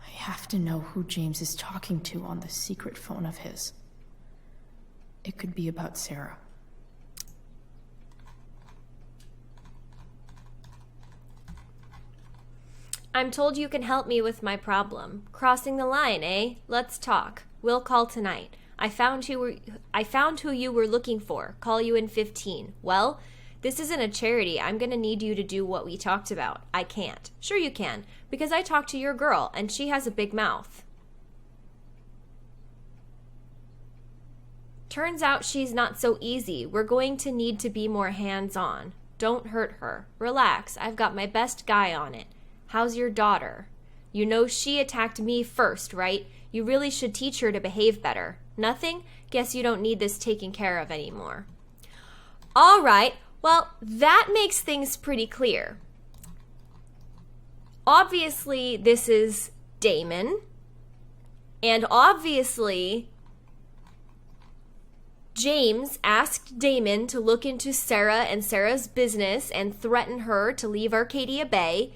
I have to know who James is talking to on the secret phone of his. It could be about Sera. I'm told you can help me with my problem. Crossing the line, eh? Let's talk. We'll call tonight. I found who you were looking for. Call you in 15. Well, this isn't a charity. I'm gonna need you to do what we talked about. I can't. Sure you can, because I talked to your girl, and she has a big mouth. Turns out she's not so easy. We're going to need to be more hands-on. Don't hurt her. Relax. I've got my best guy on it. How's your daughter? You know she attacked me first, right? You really should teach her to behave better. Nothing? Guess you don't need this taken care of anymore. All right. Well, that makes things pretty clear. Obviously, this is Damon. And obviously, James asked Damon to look into Sera and Sera's business and threaten her to leave Arcadia Bay,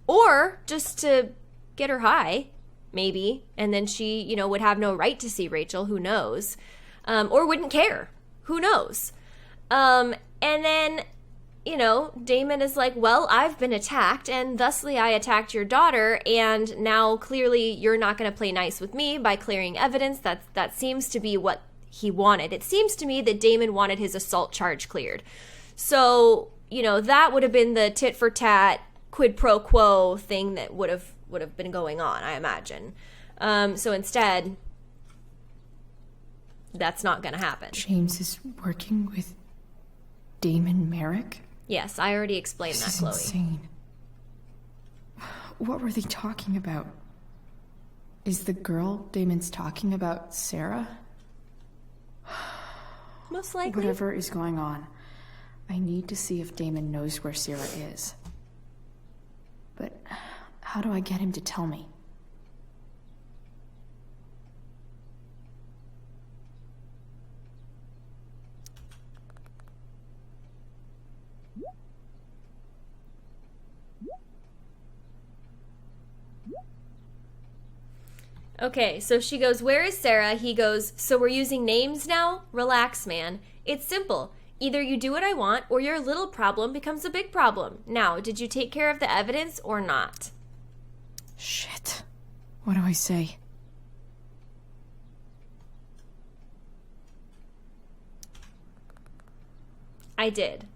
or just to get her high, maybe, and then she, would have no right to see Rachel, who knows, or wouldn't care, who knows. And then, Damon is like, well, I've been attacked, and thusly I attacked your daughter, and now clearly you're not going to play nice with me by clearing evidence. That seems to be what he wanted. It seems to me that Damon wanted his assault charge cleared. So, that would have been the tit for tat, quid pro quo thing that would have been going on, I imagine. So instead, that's not going to happen. James is working with Damon Merrick? Yes, I already explained that, Chloe. This is insane. What were they talking about? Is the girl Damon's talking about Sera? Most likely. Whatever is going on, I need to see if Damon knows where Sera is. But how do I get him to tell me? Okay, so she goes, where is Sera? He goes, so we're using names now? Relax, man. It's simple. Either you do what I want, or your little problem becomes a big problem. Now, did you take care of the evidence or not? Shit. What do I say? I did.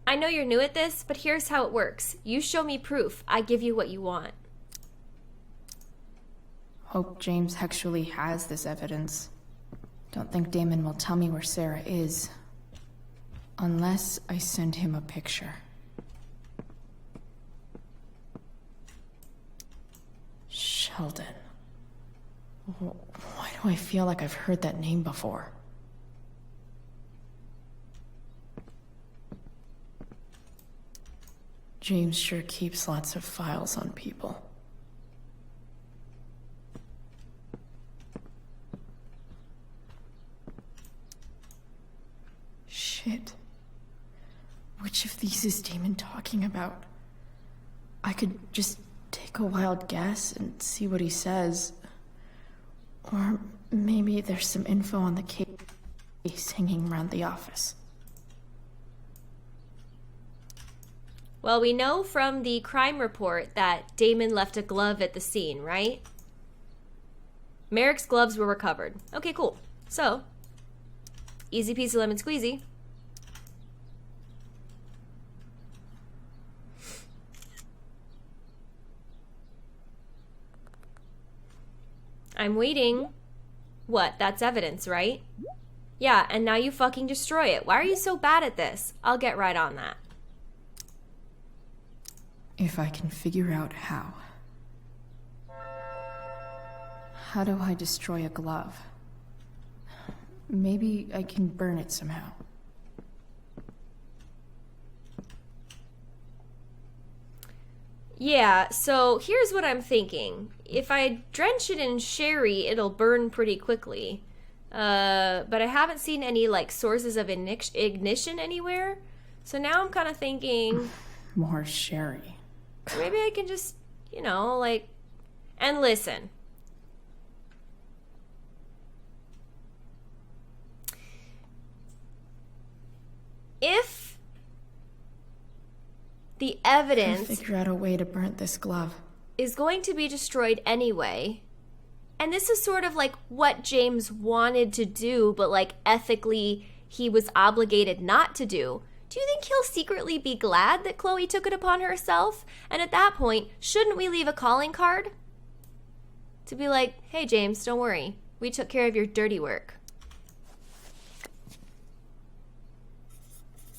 I know you're new at this, but here's how it works. You show me proof. I give you what you want. Hope James actually has this evidence. Don't think Damon will tell me where Sera is. Unless I send him a picture. Sheldon. Why do I feel like I've heard that name before? James sure keeps lots of files on people. Shit. Which of these is Damon talking about? I could just take a wild guess and see what he says. Or maybe there's some info on the case hanging around the office. Well, we know from the crime report that Damon left a glove at the scene, right? Merrick's gloves were recovered. Okay, cool. So, easy peasy lemon squeezy. I'm waiting. What? That's evidence, right? Yeah, and now you fucking destroy it. Why are you so bad at this? I'll get right on that. If I can figure out how. How do I destroy a glove? Maybe I can burn it somehow. Yeah, so here's what I'm thinking. If I drench it in sherry, it'll burn pretty quickly. But I haven't seen any, like, sources of ignition anywhere. So now I'm kind of thinking... More sherry. Maybe I can just, you know, like... And listen. If the evidence... Figure out a way to burn this glove. ...is going to be destroyed anyway... And this is sort of like what James wanted to do, but like ethically he was obligated not to do. Do you think he'll secretly be glad that Chloe took it upon herself? And at that point, shouldn't we leave a calling card? To be like, hey James, don't worry. We took care of your dirty work.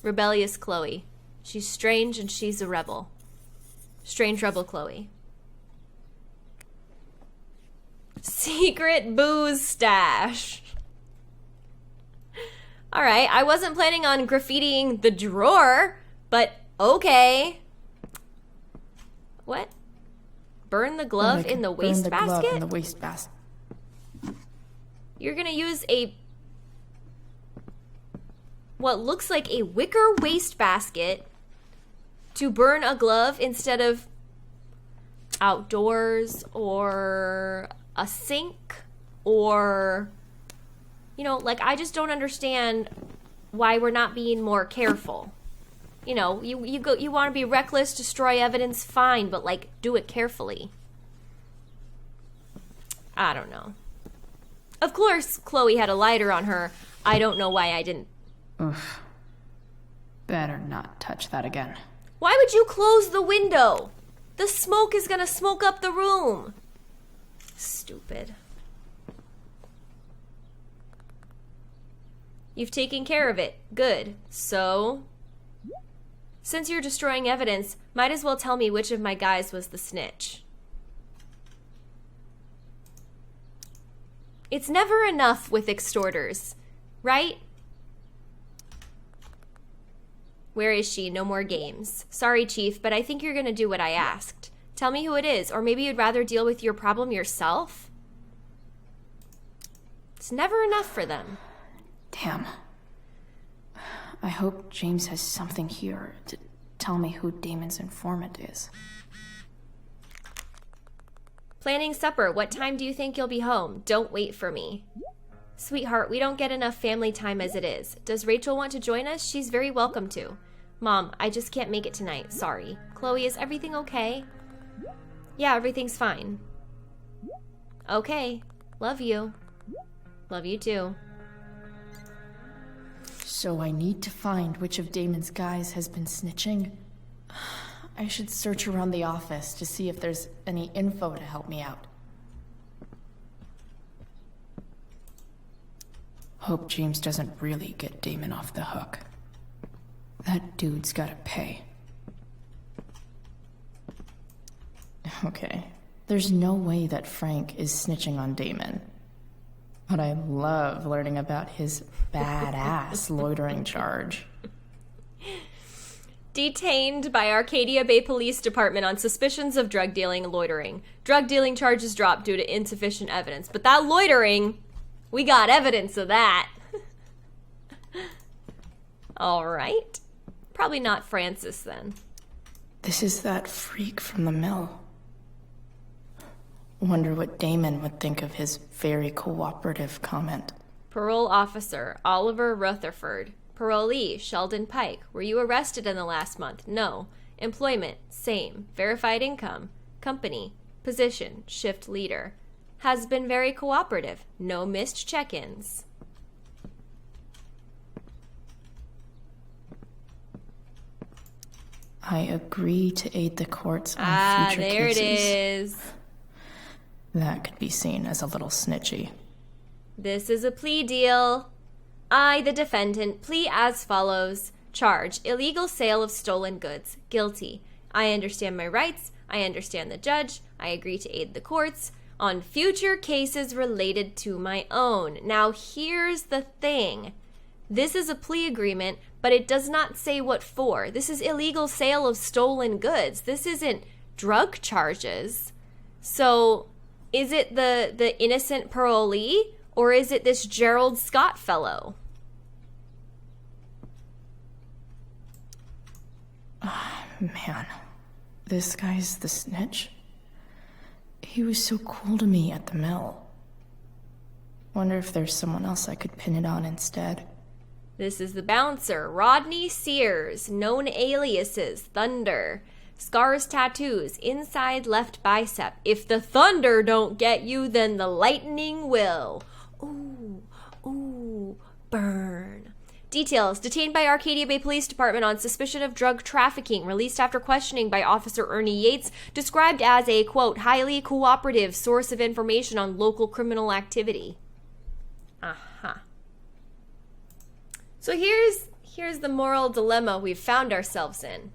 Rebellious Chloe. She's strange and she's a rebel. Strange rebel Chloe. Secret booze stash. Alright, I wasn't planning on graffitiing the drawer, but okay. What? Burn the glove in the wastebasket? Burn the glove in the wastebasket. You're gonna use a... what looks like a wicker wastebasket to burn a glove instead of outdoors or... a sink, or, you know, like, I just don't understand why we're not being more careful. You know, you want to be reckless, destroy evidence, fine, but, like, do it carefully. I don't know. Of course, Chloe had a lighter on her. I don't know why I didn't. Oof. Better not touch that again. Why would you close the window? The smoke is gonna smoke up the room. Stupid. You've taken care of it. Good. So, since you're destroying evidence, might as well tell me which of my guys was the snitch. It's never enough with extorters, right? Where is she? No more games. Sorry, Chief, but I think you're gonna do what I asked. Tell me who it is, or maybe you'd rather deal with your problem yourself? It's never enough for them. Damn. I hope James has something here to tell me who Damon's informant is. Planning supper. What time do you think you'll be home? Don't wait for me. Sweetheart, we don't get enough family time as it is. Does Rachel want to join us? She's very welcome to. Mom, I just can't make it tonight. Sorry. Chloe, is everything okay? Yeah, everything's fine. Okay. Love you. Love you too. So I need to find which of Damon's guys has been snitching. I should search around the office to see if there's any info to help me out. Hope James doesn't really get Damon off the hook. That dude's gotta pay. Okay, there's no way that Frank is snitching on Damon. But I love learning about his badass loitering charge. Detained by Arcadia Bay Police Department on suspicions of drug dealing and loitering. Drug dealing charges dropped due to insufficient evidence. But that loitering, we got evidence of that. All right. Probably not Francis then. This is that freak from the mill. Wonder what Damon would think of his very cooperative comment. Parole officer, Oliver Rutherford. Parolee, Sheldon Pike. Were you arrested in the last month? No. Employment, same. Verified income. Company, position, shift leader. Has been very cooperative. No missed check-ins. I agree to aid the courts on future there cases. It is. That could be seen as a little snitchy. This is a plea deal. I, the defendant, plea as follows. Charge, illegal sale of stolen goods. Guilty. I understand my rights. I understand the judge. I agree to aid the courts on future cases related to my own. Now, here's the thing. This is a plea agreement, but it does not say what for. This is illegal sale of stolen goods. This isn't drug charges. So, is it the innocent parolee, or is it this Gerald Scott fellow? Man, this guy's the snitch? He was so cool to me at the mill. Wonder if there's someone else I could pin it on instead. This is the bouncer, Rodney Sears, known aliases, Thunder. Scars, tattoos, inside left bicep. If the thunder don't get you, then the lightning will. Ooh, ooh, burn. Details, detained by Arcadia Bay Police Department on suspicion of drug trafficking, released after questioning by Officer Ernie Yates, described as a, quote, highly cooperative source of information on local criminal activity. Uh-huh. So here's the moral dilemma we've found ourselves in,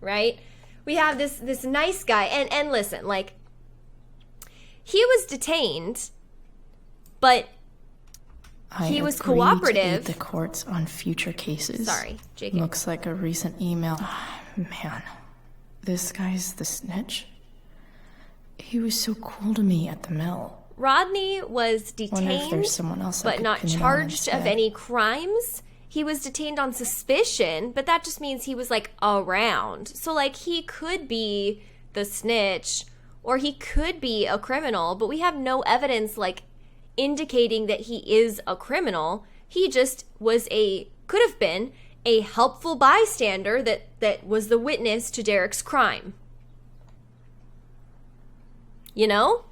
right? We have this nice guy, and listen, like, he was detained, but he was cooperative. To aid the courts on future cases. Sorry, Jacob. Looks like a recent email. Man, this guy's the snitch? He was so cool to me at the mill. Rodney was detained, but not charged of any crimes. He was detained on suspicion, but that just means he was, like, around. So, like, he could be the snitch, or he could be a criminal, but we have no evidence, like, indicating that he is a criminal. He just could have been a helpful bystander that was the witness to Derek's crime. You know?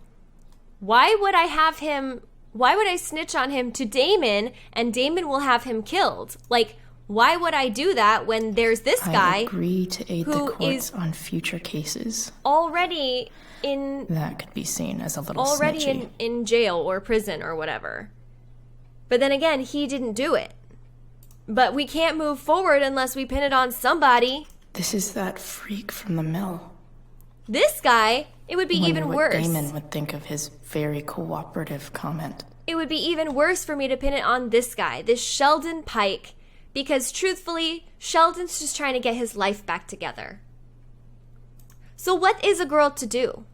Why would I snitch on him to Damon, and Damon will have him killed? Like, why would I do that when there's this guy I agree to aid the courts on future cases. Already that could be seen as a little snitchy. in jail or prison or whatever. But then again, he didn't do it. But we can't move forward unless we pin it on somebody. This is that freak from the mill. This guy, it would be even worse. What Damon would think of his very cooperative comment. It would be even worse for me to pin it on this guy, this Sheldon Pike, because truthfully, Sheldon's just trying to get his life back together. So what is a girl to do?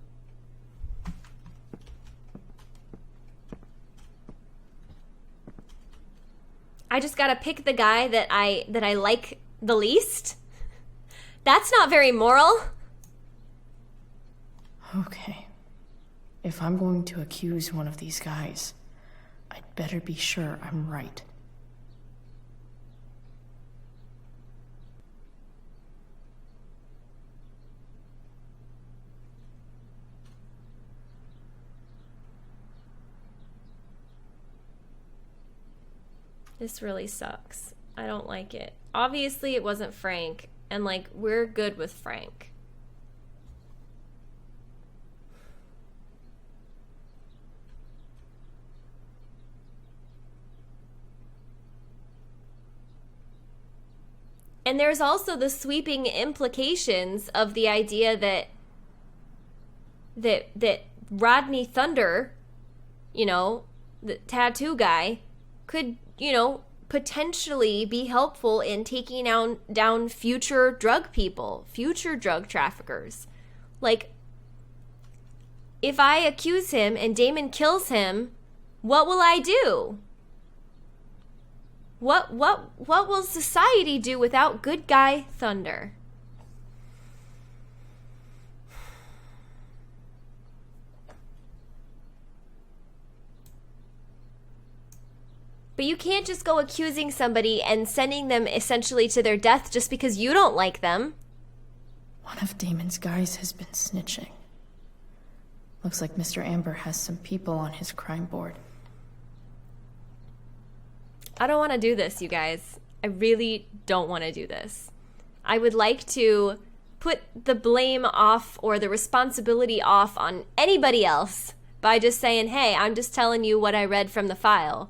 I just gotta pick the guy that I like the least? That's not very moral. Okay. If I'm going to accuse one of these guys, I'd better be sure I'm right. This really sucks. I don't like it. Obviously, it wasn't Frank, and, like, we're good with Frank. And there's also the sweeping implications of the idea that Rodney Thunder, you know, the tattoo guy, could, you know, potentially be helpful in taking down future drug people, future drug traffickers. Like, if I accuse him and Damon kills him, what will I do? What will society do without good guy Thunder? But you can't just go accusing somebody and sending them essentially to their death just because you don't like them. One of Damon's guys has been snitching. Looks like Mr. Amber has some people on his crime board. I don't want to do this, you guys. I really don't want to do this. I would like to put the blame off or the responsibility off on anybody else by just saying, hey, I'm just telling you what I read from the file.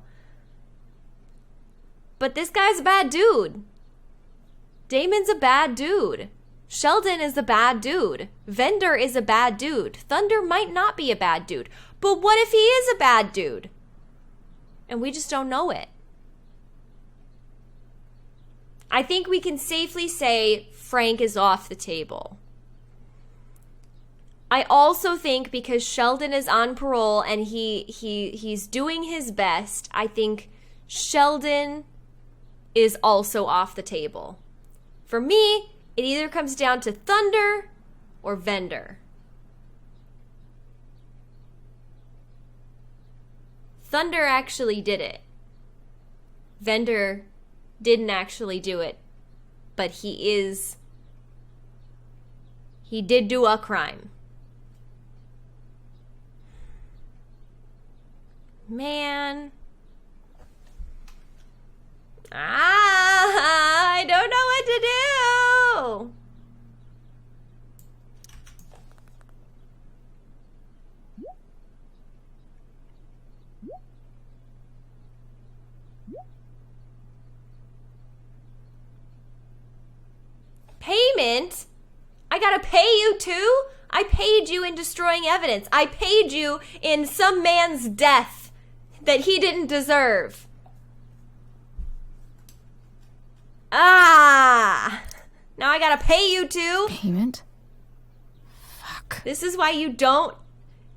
But this guy's a bad dude. Damon's a bad dude. Sheldon is a bad dude. Vendor is a bad dude. Thunder might not be a bad dude. But what if he is a bad dude? And we just don't know it. I think we can safely say Frank is off the table. I also think because Sheldon is on parole and he's doing his best, I think Sheldon is also off the table. For me, it either comes down to Thunder or Vendor. Thunder actually did it. Vendor didn't actually do it, but he did do a crime. Man. I don't know what to do. Payment? I gotta pay you too? I paid you in destroying evidence. I paid you in some man's death that he didn't deserve. Now I gotta pay you too? Payment? Fuck. This is why you don't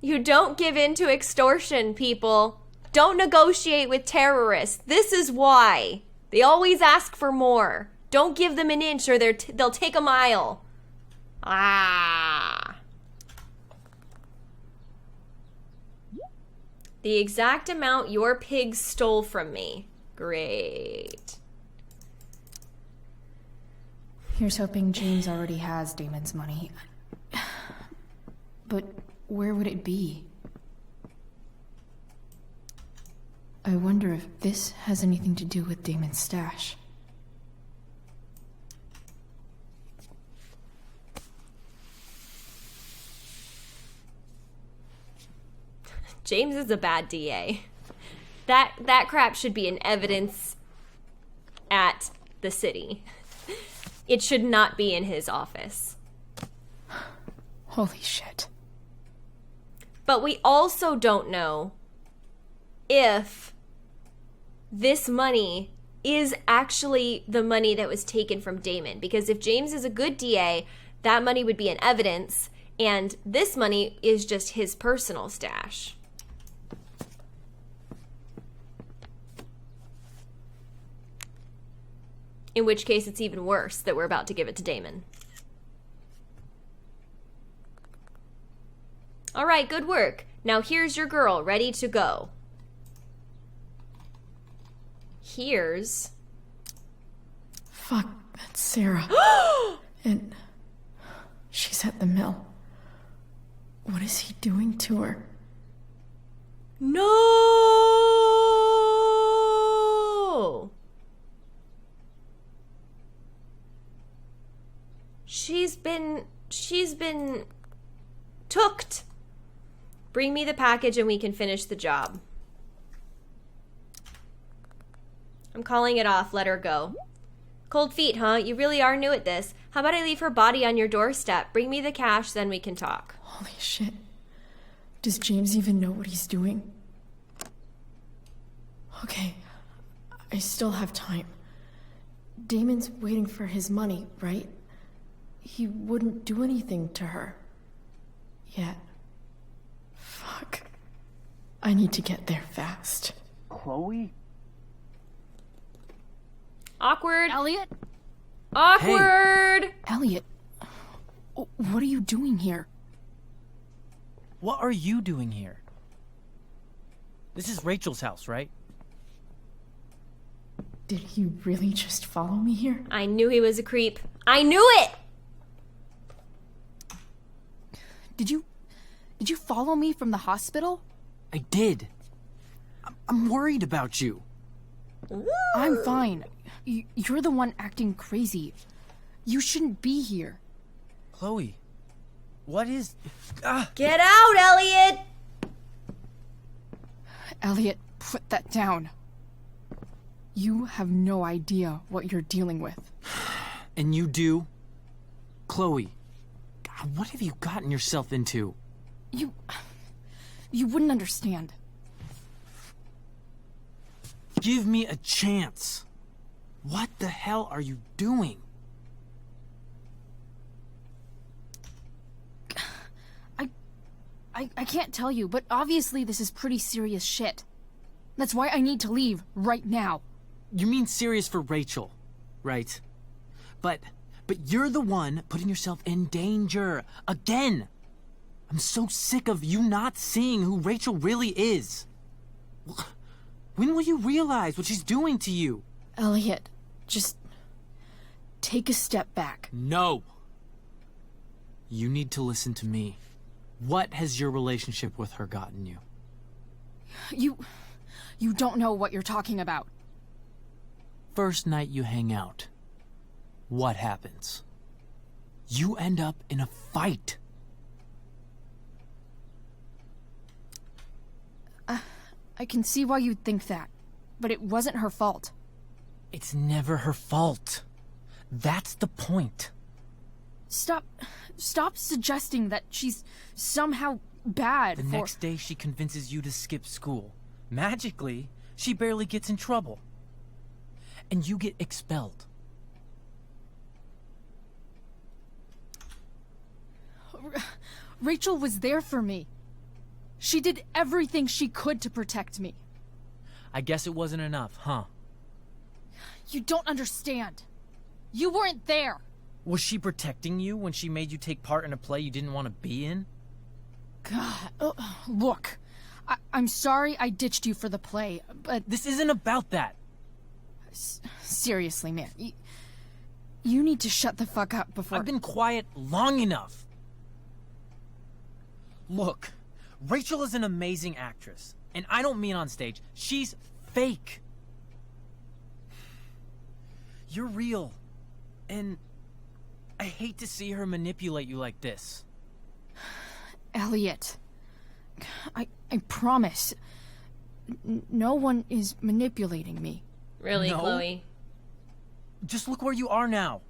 give in to extortion, people. Don't negotiate with terrorists. This is why. They always ask for more. Don't give them an inch or they'll take a mile. The exact amount your pigs stole from me. Great. Here's hoping James already has Damon's money. But where would it be? I wonder if this has anything to do with Damon's stash. James is a bad DA. That crap should be in evidence at the city. It should not be in his office. Holy shit. But we also don't know if this money is actually the money that was taken from Damon. Because if James is a good DA, that money would be in evidence, and this money is just his personal stash. In which case, it's even worse that we're about to give it to Damon. All right, good work. Now here's your girl, ready to go. Here's... Fuck, that's Sera. And she's at the mill. What is he doing to her? No! She's been tooked. Bring me the package and we can finish the job. I'm calling it off. Let her go. Cold feet, huh? You really are new at this. How about I leave her body on your doorstep? Bring me the cash, then we can talk. Holy shit. Does James even know what he's doing? Okay, I still have time. Damon's waiting for his money, right? He wouldn't do anything to her. Yet. Fuck. I need to get there fast. Chloe? Awkward. Elliot? Awkward! Hey. Elliot, what are you doing here? What are you doing here? This is Rachel's house, right? Did he really just follow me here? I knew he was a creep. I knew it! Did you follow me from the hospital? I did. I'm worried about you. I'm fine. You're the one acting crazy. You shouldn't be here. Chloe, what is... Get out, Elliot! Elliot, put that down. You have no idea what you're dealing with. And you do? Chloe, God, what have you gotten yourself into? You wouldn't understand. Give me a chance. What the hell are you doing? I can't tell you, but obviously this is pretty serious shit. That's why I need to leave right now. You mean serious for Rachel, right? But you're the one putting yourself in danger. Again! I'm so sick of you not seeing who Rachel really is. When will you realize what she's doing to you? Elliot, just take a step back. No. You need to listen to me. What has your relationship with her gotten you? You don't know what you're talking about. First night you hang out, what happens? You end up in a fight. I can see why you'd think that, but it wasn't her fault. It's never her fault. That's the point. Stop suggesting that she's somehow bad. The next day she convinces you to skip school. Magically, she barely gets in trouble. And you get expelled. Rachel was there for me. She did everything she could to protect me. I guess it wasn't enough, huh? You don't understand. You weren't there. Was she protecting you when she made you take part in a play you didn't want to be in? God, look. I'm sorry I ditched you for the play, but... This isn't about that. Seriously, man. You need to shut the fuck up before... I've been quiet long enough. Look, Rachel is an amazing actress. And I don't mean on stage. She's fake. You're real. And I hate to see her manipulate you like this. Elliot, I promise. No one is manipulating me. Really, No? Chloe? Just look where you are now.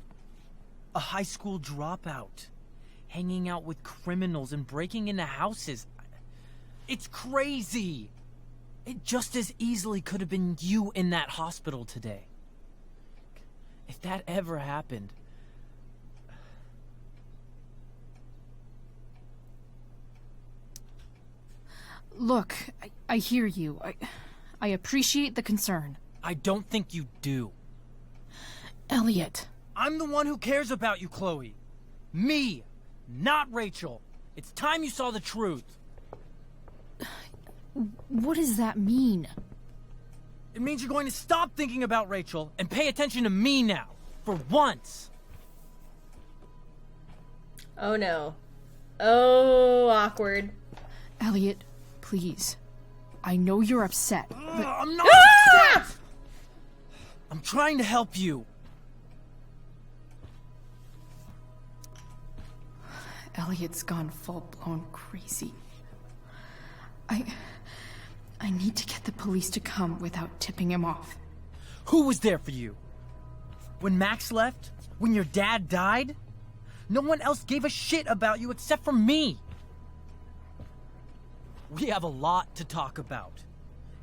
A high school dropout. Hanging out with criminals and breaking into houses. It's crazy. It just as easily could have been you in that hospital today. If that ever happened... Look, I hear you. I appreciate the concern. I don't think you do. Elliot. I'm the one who cares about you, Chloe. Me, not Rachel. It's time you saw the truth. What does that mean? It means you're going to stop thinking about Rachel and pay attention to me now. For once. Oh no. Oh, awkward. Elliot, please. I know you're upset, but... I'm not upset! I'm trying to help you. Elliot's gone full-blown crazy. I need to get the police to come without tipping him off. Who was there for you? When Max left? When your dad died? No one else gave a shit about you except for me. We have a lot to talk about.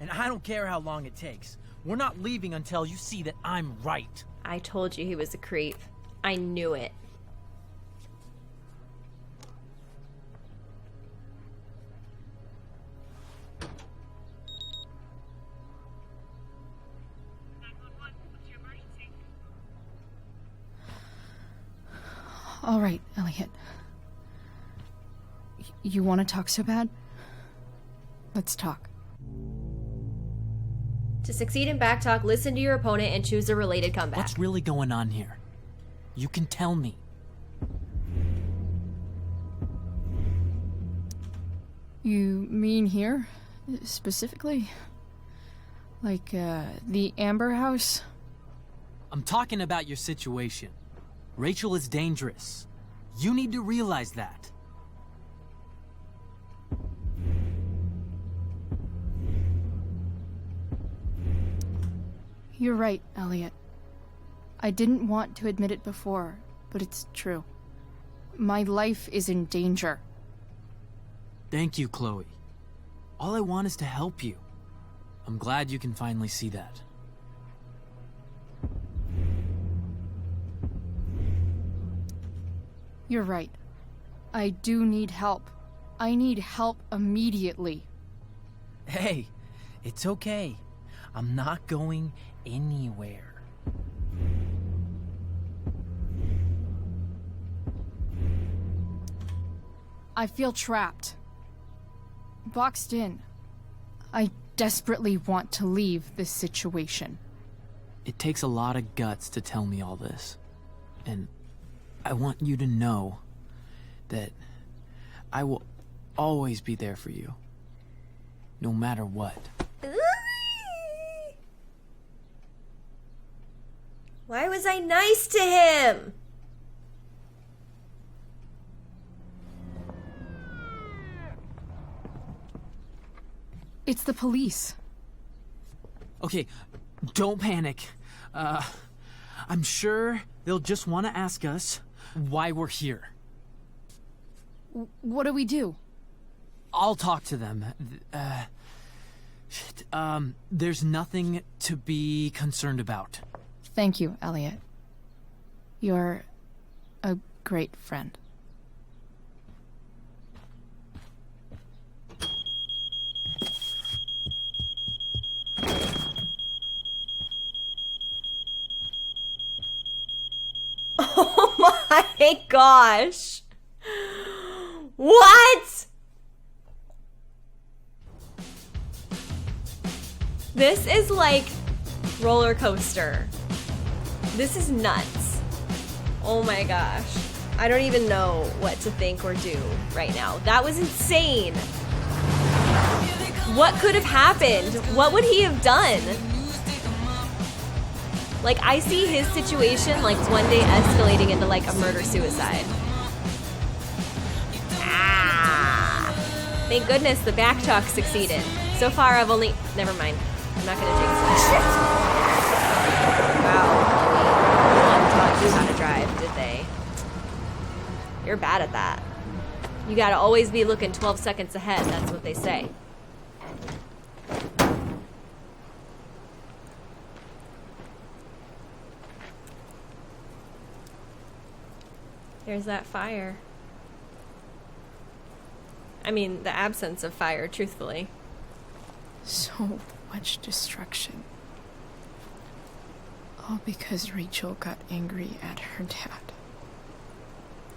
And I don't care how long it takes. We're not leaving until you see that I'm right. I told you he was a creep. I knew it. All right, Elliot. You want to talk so bad? Let's talk. To succeed in backtalk, listen to your opponent and choose a related comeback. What's really going on here? You can tell me. You mean here? Specifically? Like, the Amber House? I'm talking about your situation. Rachel is dangerous. You need to realize that. You're right, Elliot. I didn't want to admit it before, but it's true. My life is in danger. Thank you, Chloe. All I want is to help you. I'm glad you can finally see that. You're right. I do need help. I need help immediately. Hey, it's okay. I'm not going anywhere. I feel trapped. Boxed in. I desperately want to leave this situation. It takes a lot of guts to tell me all this. And I want you to know that I will always be there for you. No matter what. Why was I nice to him? It's the police. Okay, don't panic. I'm sure they'll just want to ask us why we're here. What do we do? I'll talk to them. There's nothing to be concerned about. Thank you, Elliot. You're a great friend. Oh my gosh. What? This is like roller coaster. This is nuts. Oh my gosh. I don't even know what to think or do right now. That was insane. What could have happened? What would he have done? Like, I see his situation like one day escalating into like a murder-suicide. Ah! Thank goodness the backtalk succeeded. So far I've only... Never mind. I'm not gonna jinx that. Wow. No one taught you how to drive, did they? You're bad at that. You gotta always be looking 12 seconds ahead, that's what they say. There's that fire. I mean, the absence of fire, truthfully. So much destruction. All because Rachel got angry at her dad,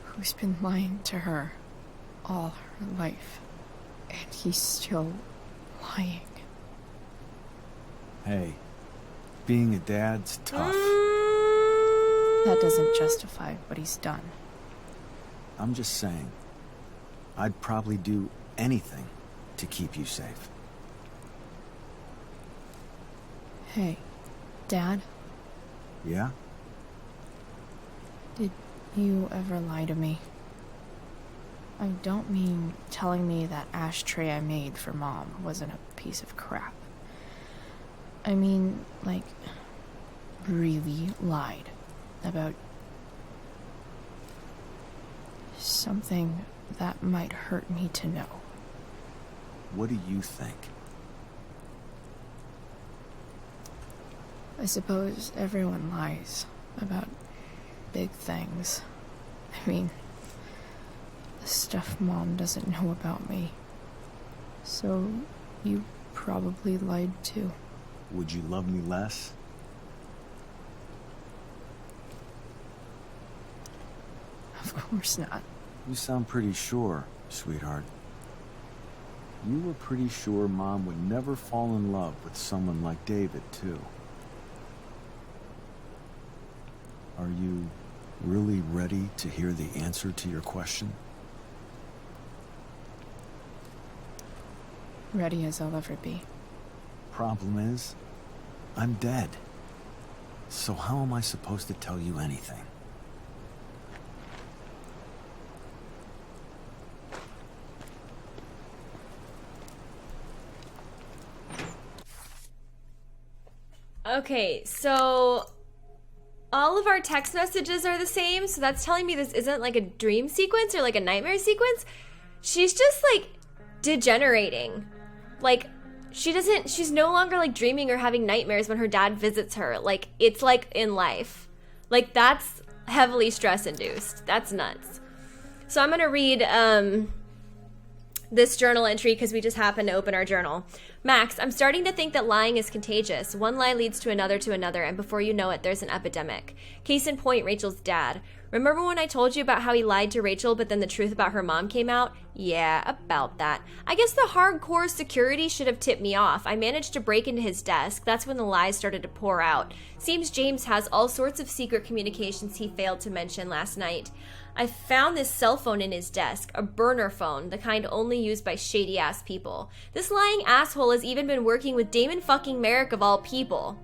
who's been lying to her all her life, and he's still lying. Hey, being a dad's tough. That doesn't justify what he's done. I'm just saying, I'd probably do anything to keep you safe. Hey, Dad? Yeah? Did you ever lie to me? I don't mean telling me that ashtray I made for Mom wasn't a piece of crap. I mean, like, really lied about something that might hurt me to know. What do you think? I suppose everyone lies about big things. I mean, the stuff Mom doesn't know about me. So, you probably lied too. Would you love me less? Of course not. You sound pretty sure, sweetheart. You were pretty sure Mom would never fall in love with someone like David, too. Are you really ready to hear the answer to your question? ready as I'll ever be. Problem is, I'm dead. So how am I supposed to tell you anything? Okay, so all of our text messages are the same, so that's telling me this isn't like a dream sequence or like a nightmare sequence. She's just like degenerating. Like she's no longer like dreaming or having nightmares when her dad visits her. Like it's like in life. Like that's heavily stress induced. That's nuts. So I'm gonna read this journal entry because we just happened to open our journal. Max, I'm starting to think that lying is contagious. One lie leads to another, and before you know it, there's an epidemic. Case in point, Rachel's dad. Remember when I told you about how he lied to Rachel, but then the truth about her mom came out? Yeah, about that. I guess the hardcore security should have tipped me off. I managed to break into his desk. That's when the lies started to pour out. Seems James has all sorts of secret communications he failed to mention last night. I found this cell phone in his desk, a burner phone, the kind only used by shady-ass people. This lying asshole has even been working with Damon fucking Merrick of all people.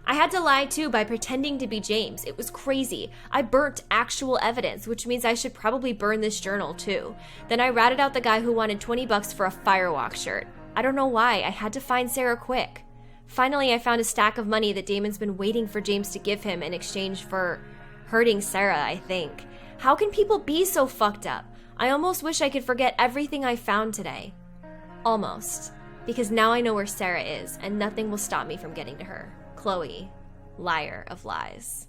I had to lie too by pretending to be James. It was crazy. I burnt actual evidence, which means I should probably burn this journal too. Then I ratted out the guy who wanted $20 for a Firewalk shirt. I don't know why, I had to find Sera quick. Finally, I found a stack of money that Damon's been waiting for James to give him in exchange for hurting Sera, I think. How can people be so fucked up? I almost wish I could forget everything I found today. Almost. Because now I know where Sera is, and nothing will stop me from getting to her. Chloe, liar of lies.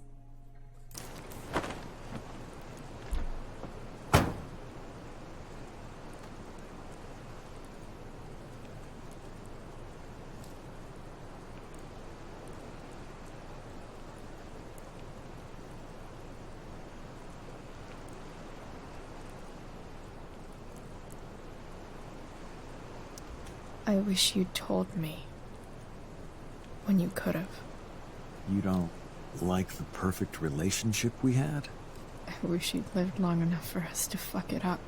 I wish you'd told me. When you could have. You don't like the perfect relationship we had? I wish you'd lived long enough for us to fuck it up.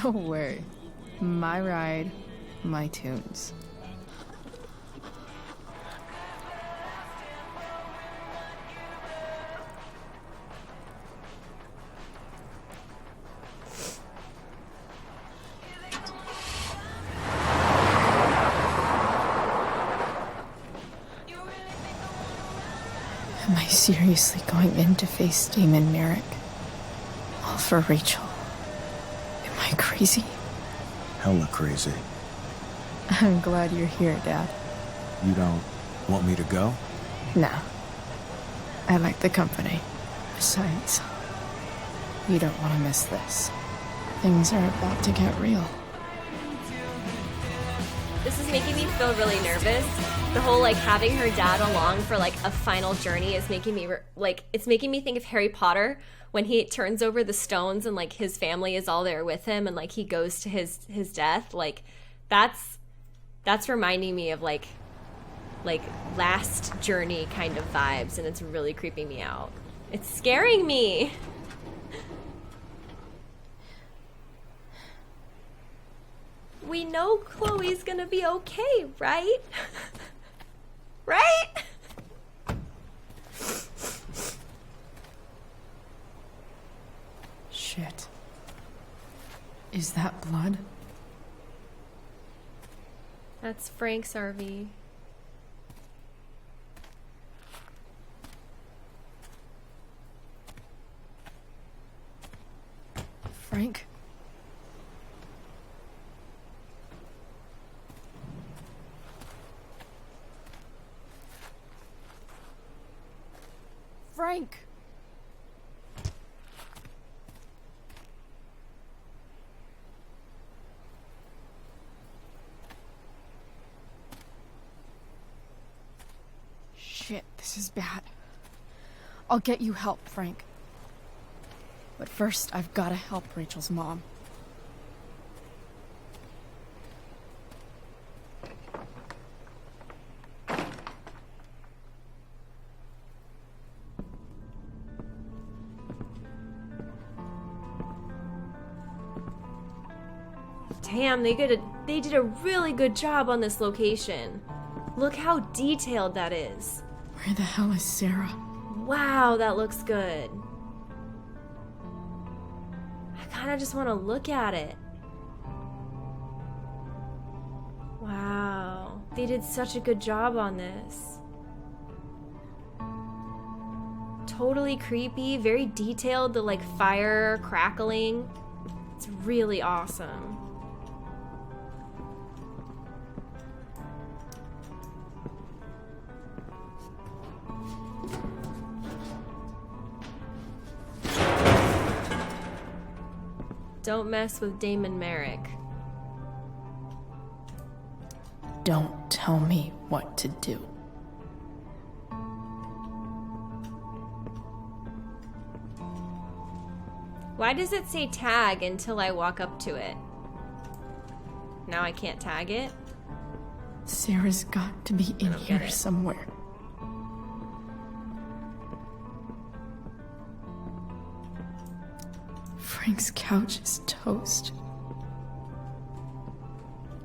No way. My ride, my tunes. Am I seriously going in to face Damon Merrick? All for Rachel? Am I crazy? Hella crazy. I'm glad you're here, Dad. You don't want me to go? Nah. I like the company. Besides, you don't want to miss this. Things are about to get real. This is making me feel really nervous. The whole like having her dad along for like a final journey is making me it's making me think of Harry Potter when he turns over the stones and like his family is all there with him and like he goes to his death. Like that's reminding me of like last journey kind of vibes, and it's really creeping me out. It's scaring me. We know Chloe's gonna be okay, right? Right? Shit. Is that blood? That's Frank's RV. Frank? Frank! Shit, this is bad. I'll get you help, Frank. But first, I've gotta help Rachel's mom. Damn, they did a really good job on this location. Look how detailed that is. Where the hell is Sera? Wow, that looks good. I kind of just want to look at it. Wow, they did such a good job on this. Totally creepy, very detailed, the like fire crackling. It's really awesome. Don't mess with Damon Merrick. Don't tell me what to do. Why does it say tag until I walk up to it? Now I can't tag it? Sera's got to be in here somewhere. Frank's couch is toast.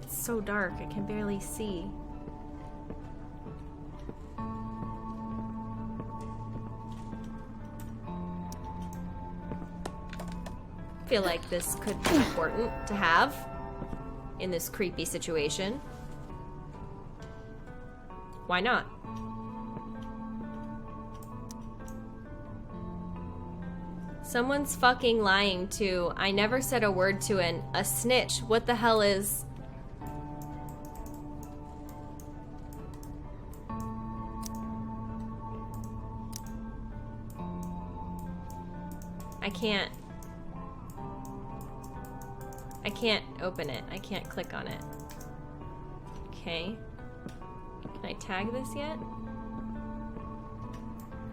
It's so dark, I can barely see. I feel like this could be important to have in this creepy situation. Why not? Someone's fucking lying to, I never said a word to a snitch. What the hell is... I can't open it. I can't click on it. Okay. Can I tag this yet?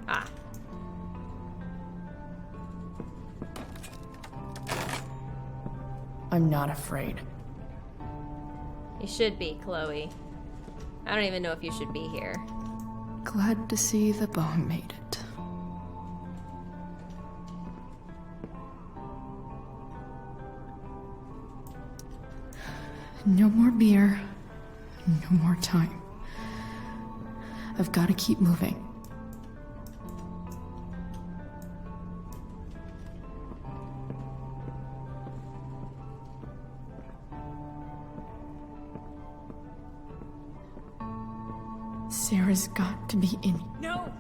Ah. I'm not afraid. You should be, Chloe. I don't even know if you should be here. Glad to see the bone made it. No more beer. No more time. I've got to keep moving. Sera's got to be in. No!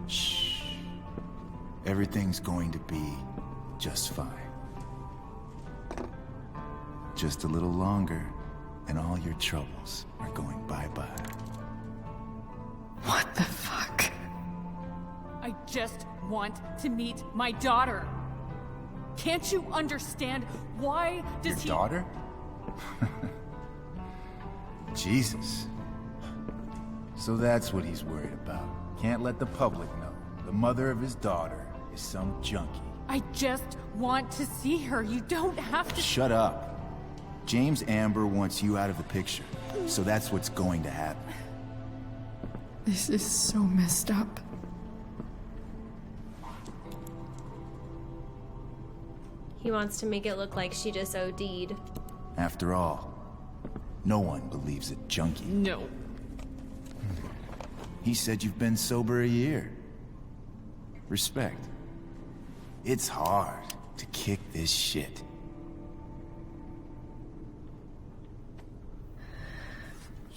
Shh. Everything's going to be just fine. Just a little longer, and all your troubles are going bye-bye. What the fuck? I just want to meet my daughter. Can't you understand? Why does Your daughter? Jesus. So that's what he's worried about. Can't let the public know. The mother of his daughter is some junkie. I just want to see her. You don't have to. Shut up. James Amber wants you out of the picture, so that's what's going to happen. This is so messed up. He wants to make it look like she just OD'd. After all, no one believes a junkie. No. He said you've been sober a year. Respect. It's hard to kick this shit.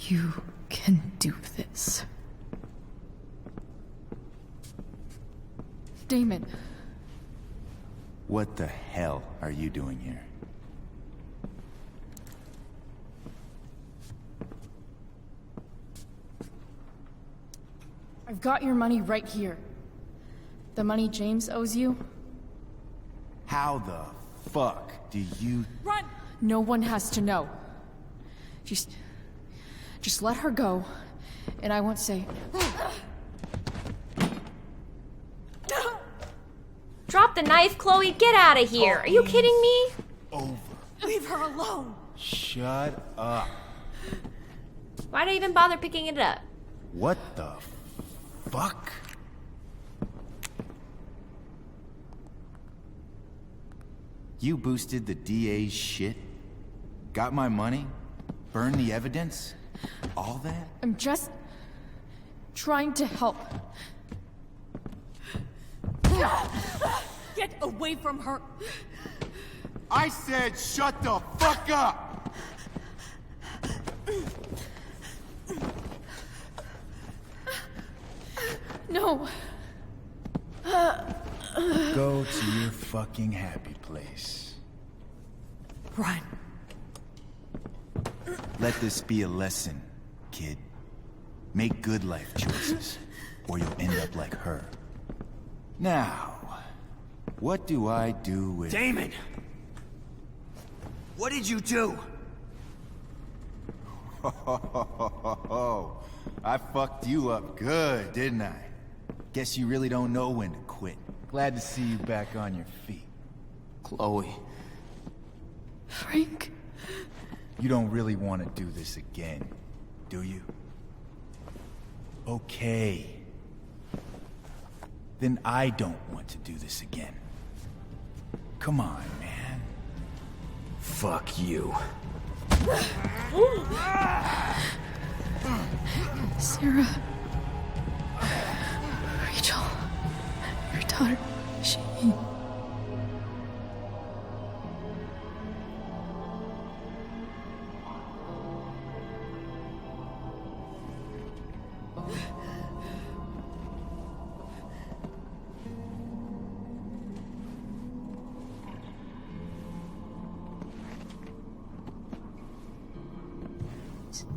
You can do this. Damon. What the hell are you doing here? I've got your money right here. The money James owes you. How the fuck do you... Run! No one has to know. Just let her go, and I won't say... Drop the knife, Chloe! Get out of here! Are you kidding me? Over. Leave her alone! Shut up. Why'd I even bother picking it up? What the fuck? You boosted the DA's shit? Got my money? Burned the evidence? All that? I'm just trying to help. Get away from her! I said shut the fuck up! No. Go to your fucking happy place. Run. Let this be a lesson, kid. Make good life choices, or you'll end up like her. Now, what do I do with... Damon! What did you do? I fucked you up good, didn't I? Guess you really don't know when to quit. Glad to see you back on your feet. Chloe. Frank. You don't really want to do this again, do you? Okay. Then I don't want to do this again. Come on, man. Fuck you. Sera. Rachel. Your daughter. She...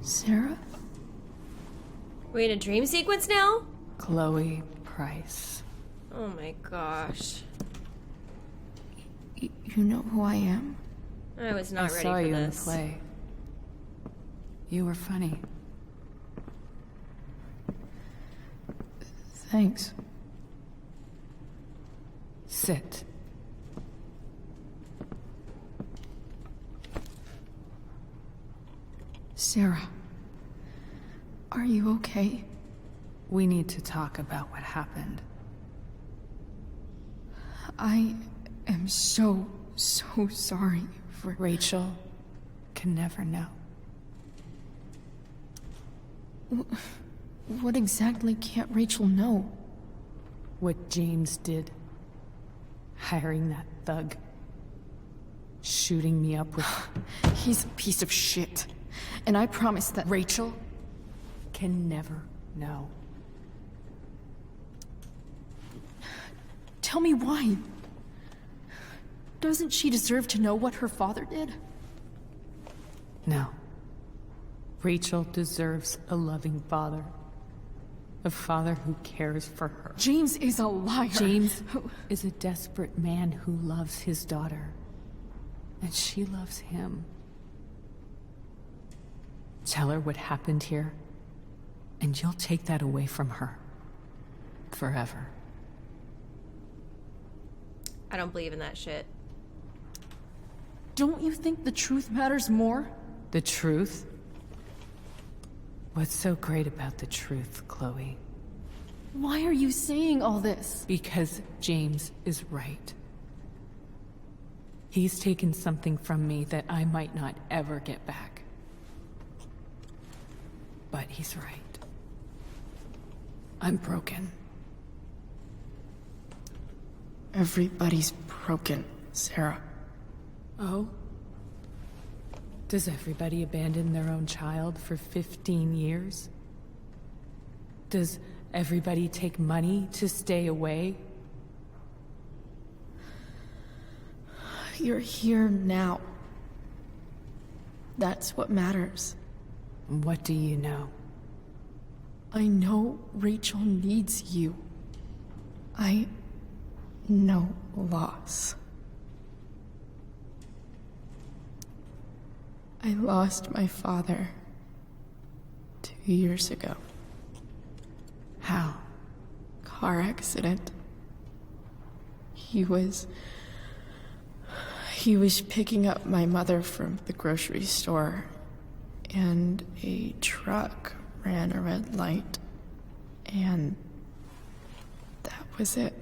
Sera? We in a dream sequence now? Chloe Price. Oh my gosh. You know who I am? I was not ready I saw for you this. in the play. You were funny. Thanks. Sit. Sera, are you okay? We need to talk about what happened. I am so sorry for... Rachel can never know. What exactly can't Rachel know? What James did. Hiring that thug. Shooting me up with... He's a piece of shit. And I promise that Rachel can never know. Tell me why. Doesn't she deserve to know what her father did? No. Rachel deserves a loving father. A father who cares for her. James is a liar. James is a desperate man who loves his daughter. And she loves him. Tell her what happened here, and you'll take that away from her. Forever. I don't believe in that shit. Don't you think the truth matters more? The truth? What's so great about the truth, Chloe? Why are you saying all this? Because James is right. He's taken something from me that I might not ever get back. But he's right. I'm broken. Everybody's broken, Sera. Oh? Does everybody abandon their own child for 15 years? Does everybody take money to stay away? You're here now. That's what matters. What do you know? I know Rachel needs you. I know loss. I lost my father 2 years ago. How? Car accident. He was picking up my mother from the grocery store, and a truck ran a red light, and that was it.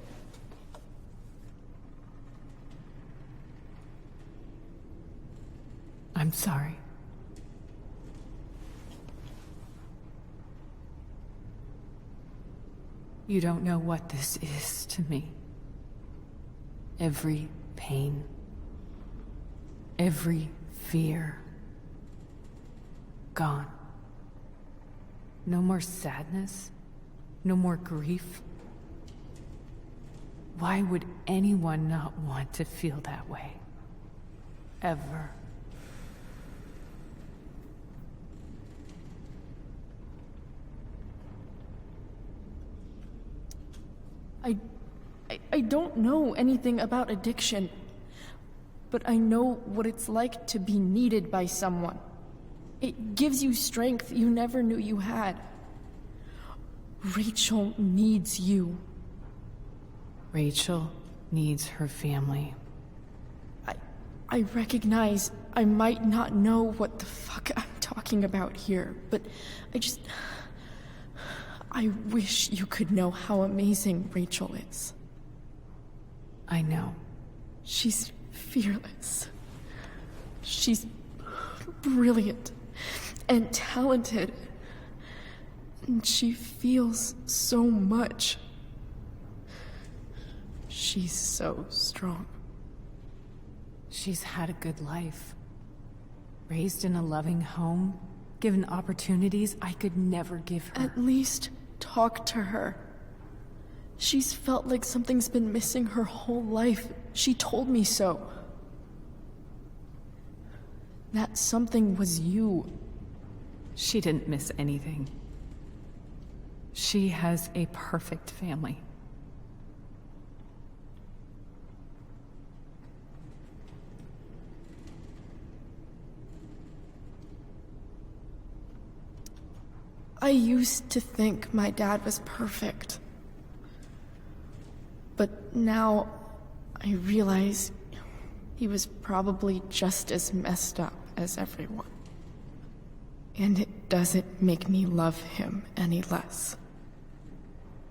I'm sorry. You don't know what this is to me. Every pain, every fear, gone. No more sadness, no more grief. Why would anyone not want to feel that way? Ever. I don't know anything about addiction, but I know what it's like to be needed by someone. It gives you strength you never knew you had. Rachel needs you. Rachel needs her family. I recognize I might not know what the fuck I'm talking about here, but I wish you could know how amazing Rachel is. I know. She's fearless. She's brilliant and talented. And she feels so much. She's so strong. She's had a good life. Raised in a loving home, given opportunities I could never give her. At least talk to her. She's felt like something's been missing her whole life. She told me so. That something was you. She didn't miss anything. She has a perfect family. I used to think my dad was perfect. But now I realize he was probably just as messed up as everyone. And it doesn't make me love him any less.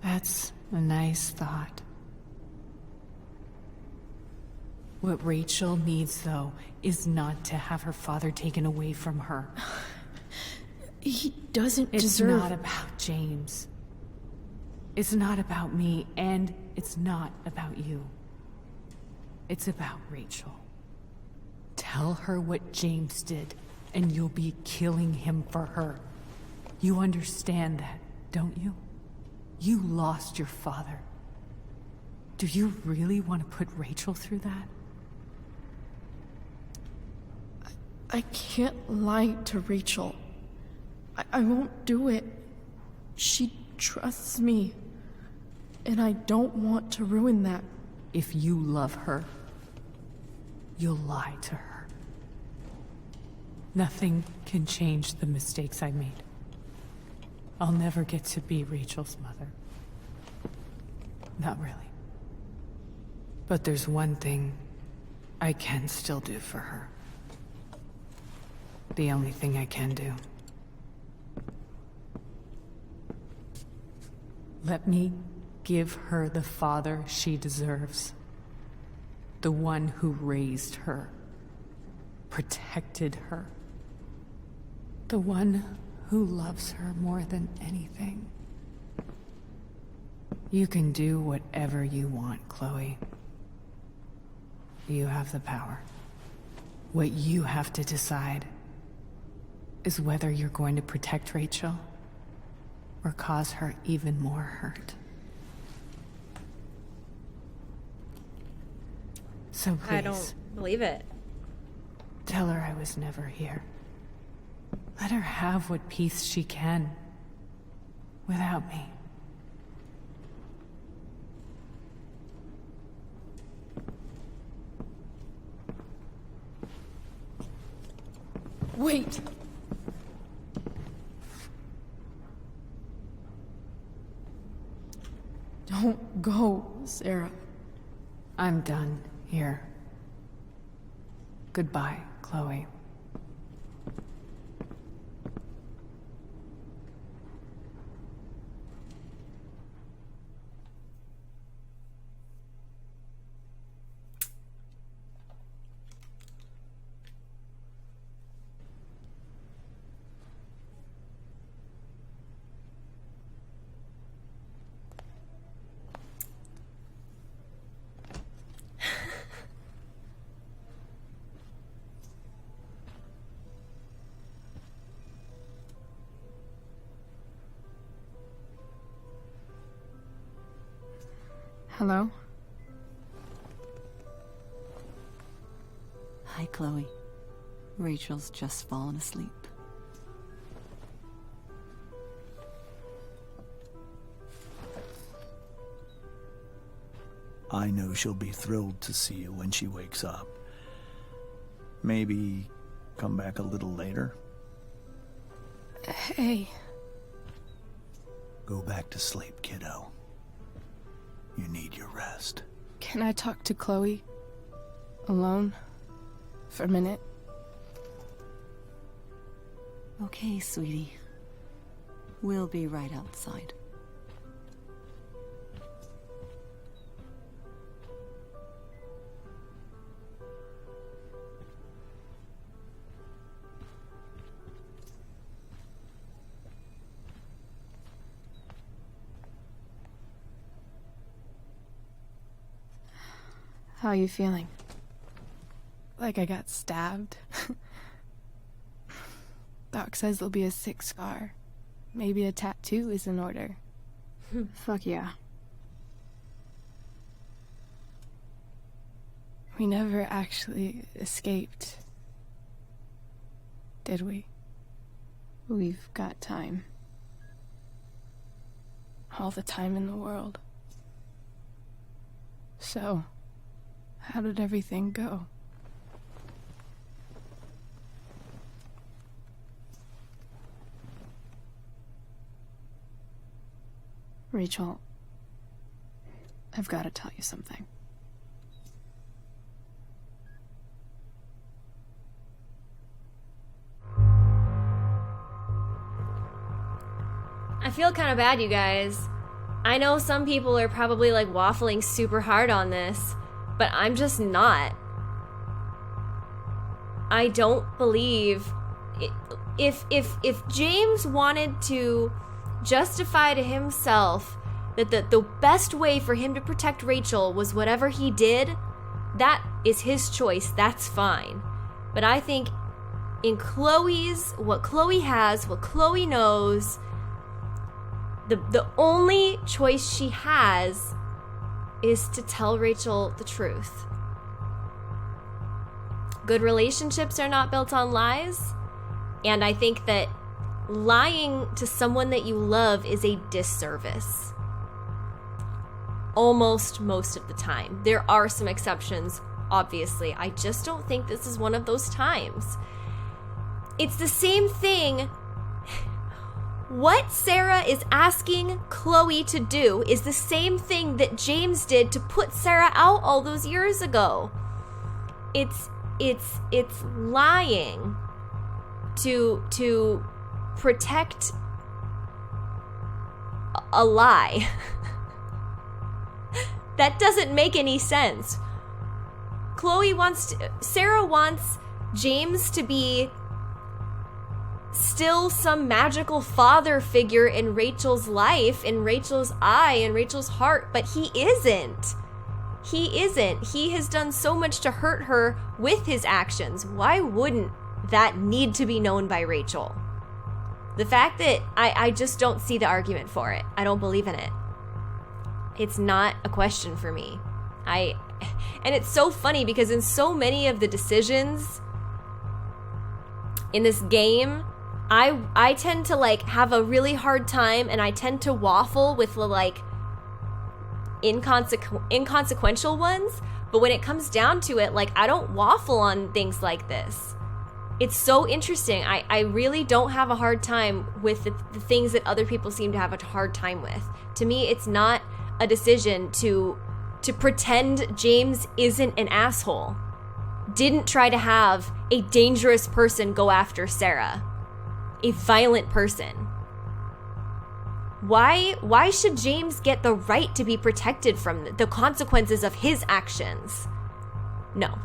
That's a nice thought. What Rachel needs, though, is not to have her father taken away from her. He doesn't It's deserve... not about James. It's not about me, and it's not about you. It's about Rachel. Tell her what James did, and you'll be killing him for her. You understand that, don't you? You lost your father. Do you really want to put Rachel through that? I can't lie to Rachel. I won't do it. She trusts me. And I don't want to ruin that. If you love her, you'll lie to her. Nothing can change the mistakes I made. I'll never get to be Rachel's mother. Not really. But there's one thing I can still do for her. The only thing I can do. Let me give her the father she deserves. The one who raised her, protected her. The one who loves her more than anything. You can do whatever you want, Chloe. You have the power. What you have to decide is whether you're going to protect Rachel or cause her even more hurt. So please, I don't believe it. Tell her I was never here. Let her have what peace she can without me. Wait! Don't go, Sera. I'm done here. Goodbye, Chloe. Hello? Hi, Chloe. Rachel's just fallen asleep. I know she'll be thrilled to see you when she wakes up. Maybe come back a little later? Hey. Go back to sleep, kiddo. You need your rest. Can I talk to Chloe? Alone? For a minute? Okay, sweetie. We'll be right outside. How are you feeling? Like I got stabbed? Doc says there'll be a sick scar. Maybe a tattoo is in order. Fuck yeah. We never actually escaped, did we? We've got time. All the time in the world. So, how did everything go? Rachel, I've got to tell you something. I feel kind of bad, you guys. I know some people are probably like waffling super hard on this, but I'm just not. I don't believe if James wanted to justify to himself that the best way for him to protect Rachel was whatever he did, that is his choice. That's fine. But I think in what Chloe has, what Chloe knows, the only choice she has is to tell Rachel the truth. Good relationships are not built on lies, and I think that lying to someone that you love is a disservice. Almost most of the time. There are some exceptions, obviously. I just don't think this is one of those times. It's the same thing. What Sera is asking Chloe to do is the same thing that James did to put Sera out all those years ago. It's lying to protect a lie. That doesn't make any sense. Sera wants James to be still some magical father figure in Rachel's life, in Rachel's eye, in Rachel's heart, but he isn't. He isn't. He has done so much to hurt her with his actions. Why wouldn't that need to be known by Rachel? The fact that I just don't see the argument for it. I don't believe in it. It's not a question for me. And it's so funny because in so many of the decisions in this game, I tend to like have a really hard time, and I tend to waffle with the like inconsequential ones. But when it comes down to it, like I don't waffle on things like this. It's so interesting. I really don't have a hard time with the things that other people seem to have a hard time with. To me, it's not a decision to pretend James isn't an asshole. Didn't try to have a dangerous person go after Sera. A violent person. Why should James get the right to be protected from the consequences of his actions? No.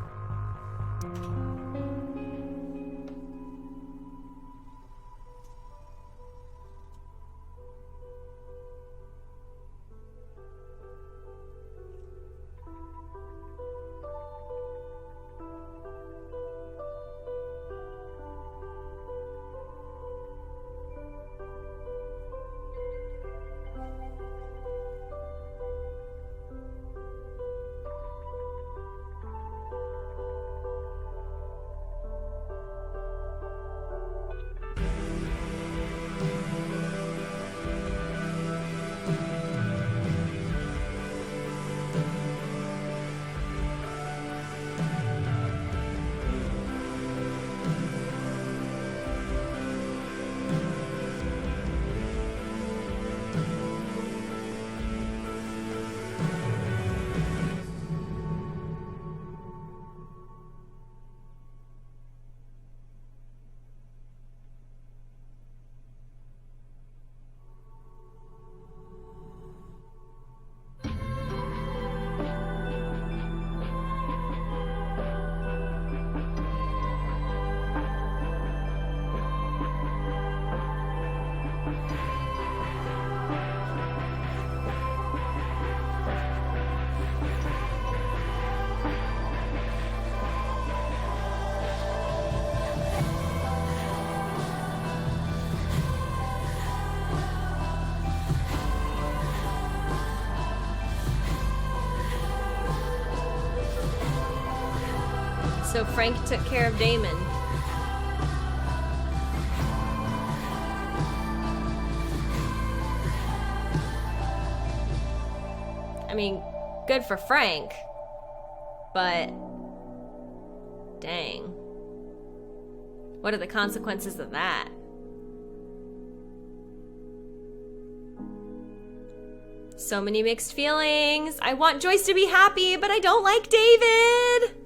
So Frank took care of Damon. I mean, good for Frank, but dang. What are the consequences of that? So many mixed feelings. I want Joyce to be happy, but I don't like David.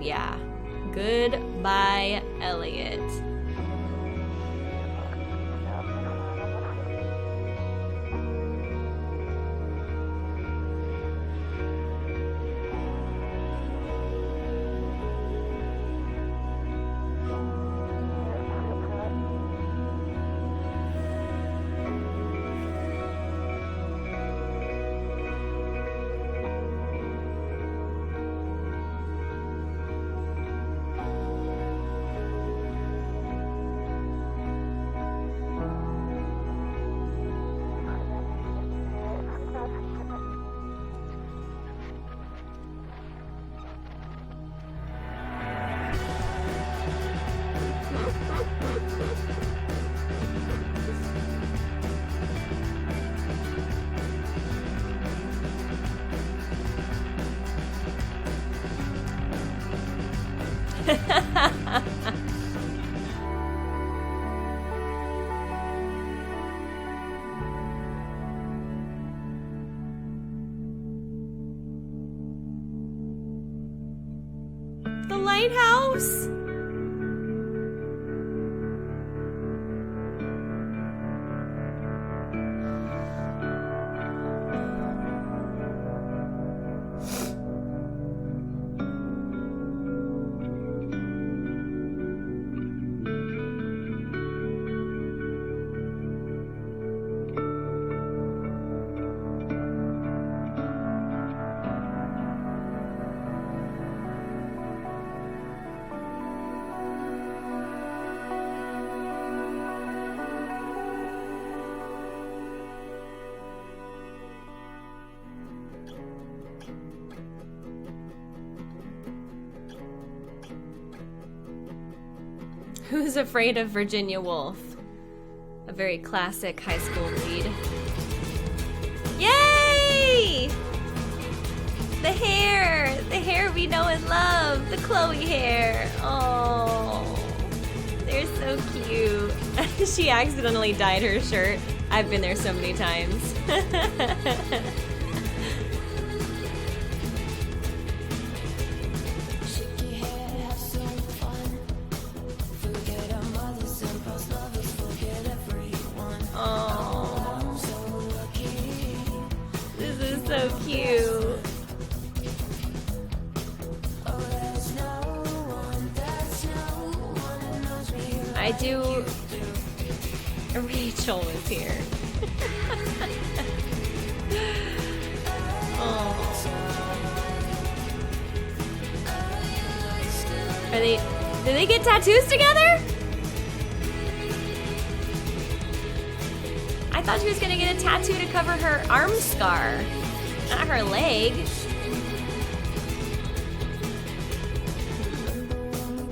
Yeah. Goodbye, Elliot. The lighthouse? Who's Afraid of Virginia Woolf? A very classic high school read. Yay! The hair we know and love, the Chloe hair. Oh, they're so cute. She accidentally dyed her shirt. I've been there so many times. So cute. I do. Rachel was here. Oh. Did they get tattoos together? I thought she was gonna get a tattoo to cover her arm scar. Not her leg.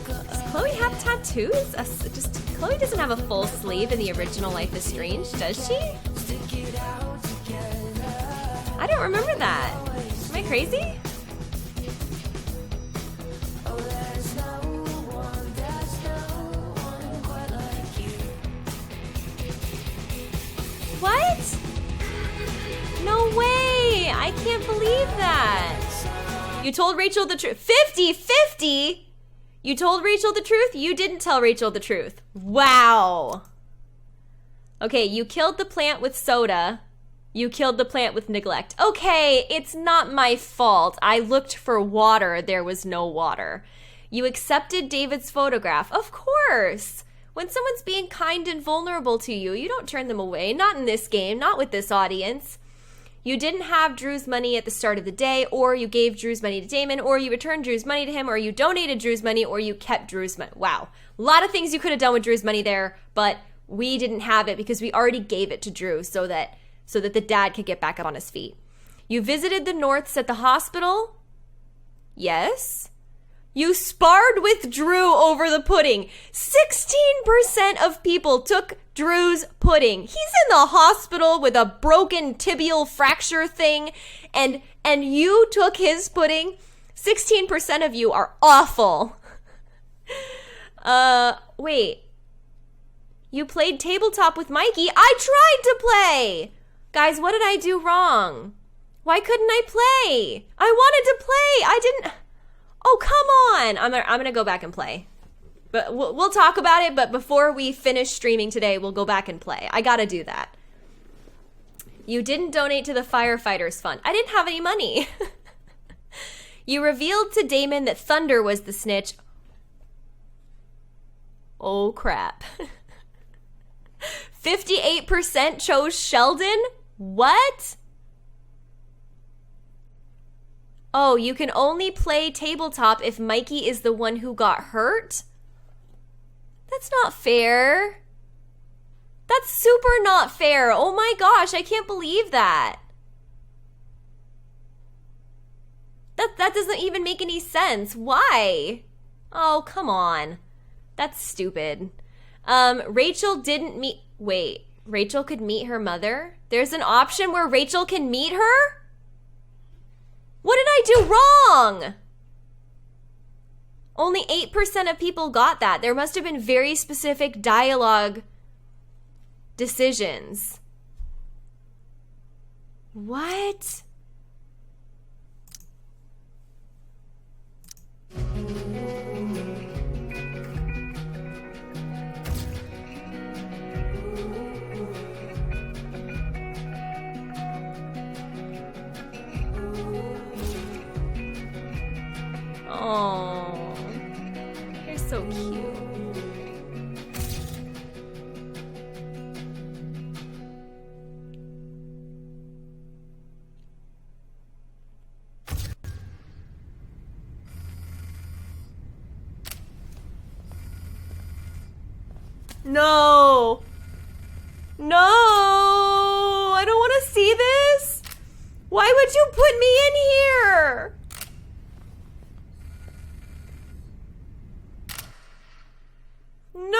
Does Chloe have tattoos? Chloe doesn't have a full sleeve in the original Life is Strange, does she? I don't remember that. Am I crazy? What? No way! I can't believe that. You told Rachel the truth. 50-50? You told Rachel the truth? You didn't tell Rachel the truth. Wow. Okay, you killed the plant with soda. You killed the plant with neglect. Okay, it's not my fault. I looked for water. There was no water. You accepted David's photograph. Of course. When someone's being kind and vulnerable to you, you don't turn them away. Not in this game, not with this audience. You didn't have Drew's money at the start of the day, or you gave Drew's money to Damon, or you returned Drew's money to him, or you donated Drew's money, or you kept Drew's money. Wow. A lot of things you could have done with Drew's money there, but we didn't have it because we already gave it to Drew so that the dad could get back up on his feet. You visited the Norths at the hospital? Yes. You sparred with Drew over the pudding. 16% of people took Drew's pudding. He's in the hospital with a broken tibial fracture thing, and you took his pudding. 16% of you are awful. Wait. You played tabletop with Mikey. I tried to play. Guys, what did I do wrong? Why couldn't I play? I wanted to play. I didn't. Oh, come on. I'm gonna go back and play. But we'll talk about it, but before we finish streaming today, we'll go back and play. I gotta do that. You didn't donate to the firefighters fund. I didn't have any money. You revealed to Damon that Thunder was the snitch. Oh, crap. 58% chose Sheldon? What? Oh, you can only play tabletop if Mikey is the one who got hurt? That's not fair. That's super not fair. Oh my gosh, I can't believe that. That doesn't even make any sense. Why? Oh, come on. That's stupid. Rachel didn't meet... Wait, Rachel could meet her mother? There's an option where Rachel can meet her? What did I do wrong? Only 8% of people got that. There must have been very specific dialogue decisions. What? Oh, you're so cute. No! No! I don't want to see this! Why would you put me in here? No!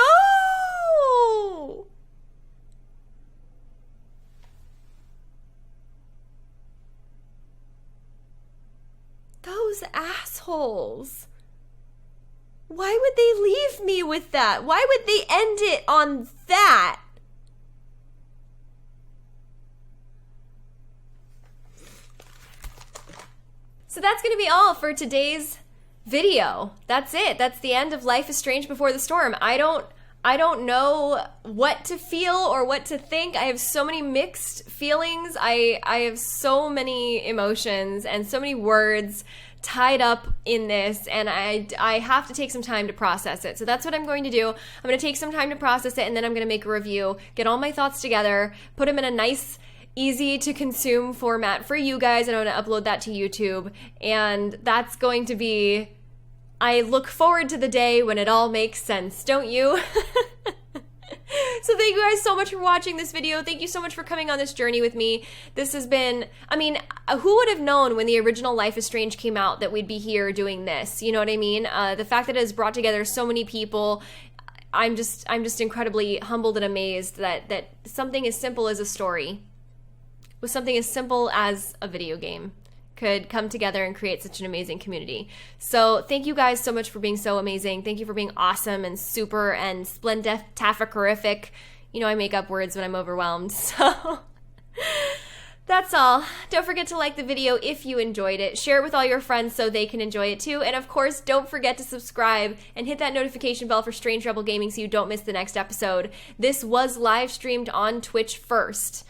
Those assholes. Why would they leave me with that? Why would they end it on that? So that's going to be all for today's video. That's it. That's the end of Life is Strange Before the Storm. I don't know what to feel or what to think. I have so many mixed feelings. I have so many emotions and so many words tied up in this, and I have to take some time to process it. So that's what I'm going to do. I'm going to take some time to process it, and then I'm going to make a review, get all my thoughts together, put them in a nice, easy to consume format for you guys, and I'm going to upload that to YouTube. And that's going to be... I look forward to the day when it all makes sense, don't you? So thank you guys so much for watching this video. Thank you so much for coming on this journey with me. This has been, I mean, who would have known when the original Life is Strange came out that we'd be here doing this? You know what I mean? The fact that it has brought together so many people, I'm just incredibly humbled and amazed that something as simple as a story, with something as simple as a video game, could come together and create such an amazing community. So thank you guys so much for being so amazing. Thank you for being awesome and super and splendid-taphicorific. You know, I make up words when I'm overwhelmed. So that's all. Don't forget to like the video if you enjoyed it. Share it with all your friends so they can enjoy it too. And of course, don't forget to subscribe and hit that notification bell for Strange Rebel Gaming so you don't miss the next episode. This was live streamed on Twitch first.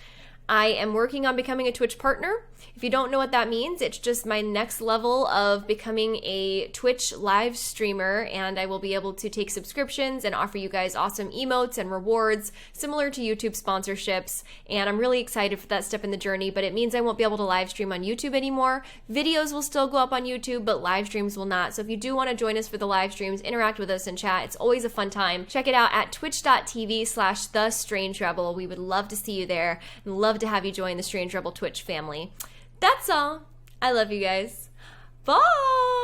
I am working on becoming a Twitch partner. If you don't know what that means, it's just my next level of becoming a Twitch live streamer, and I will be able to take subscriptions and offer you guys awesome emotes and rewards similar to YouTube sponsorships, and I'm really excited for that step in the journey, but it means I won't be able to live stream on YouTube anymore. Videos will still go up on YouTube, but live streams will not. So if you do want to join us for the live streams, interact with us in chat. It's always a fun time. Check it out at twitch.tv/thestrangerebel. We would love to see you there and love to have you join the Strange Rebel Twitch family. That's all. I love you guys. Bye!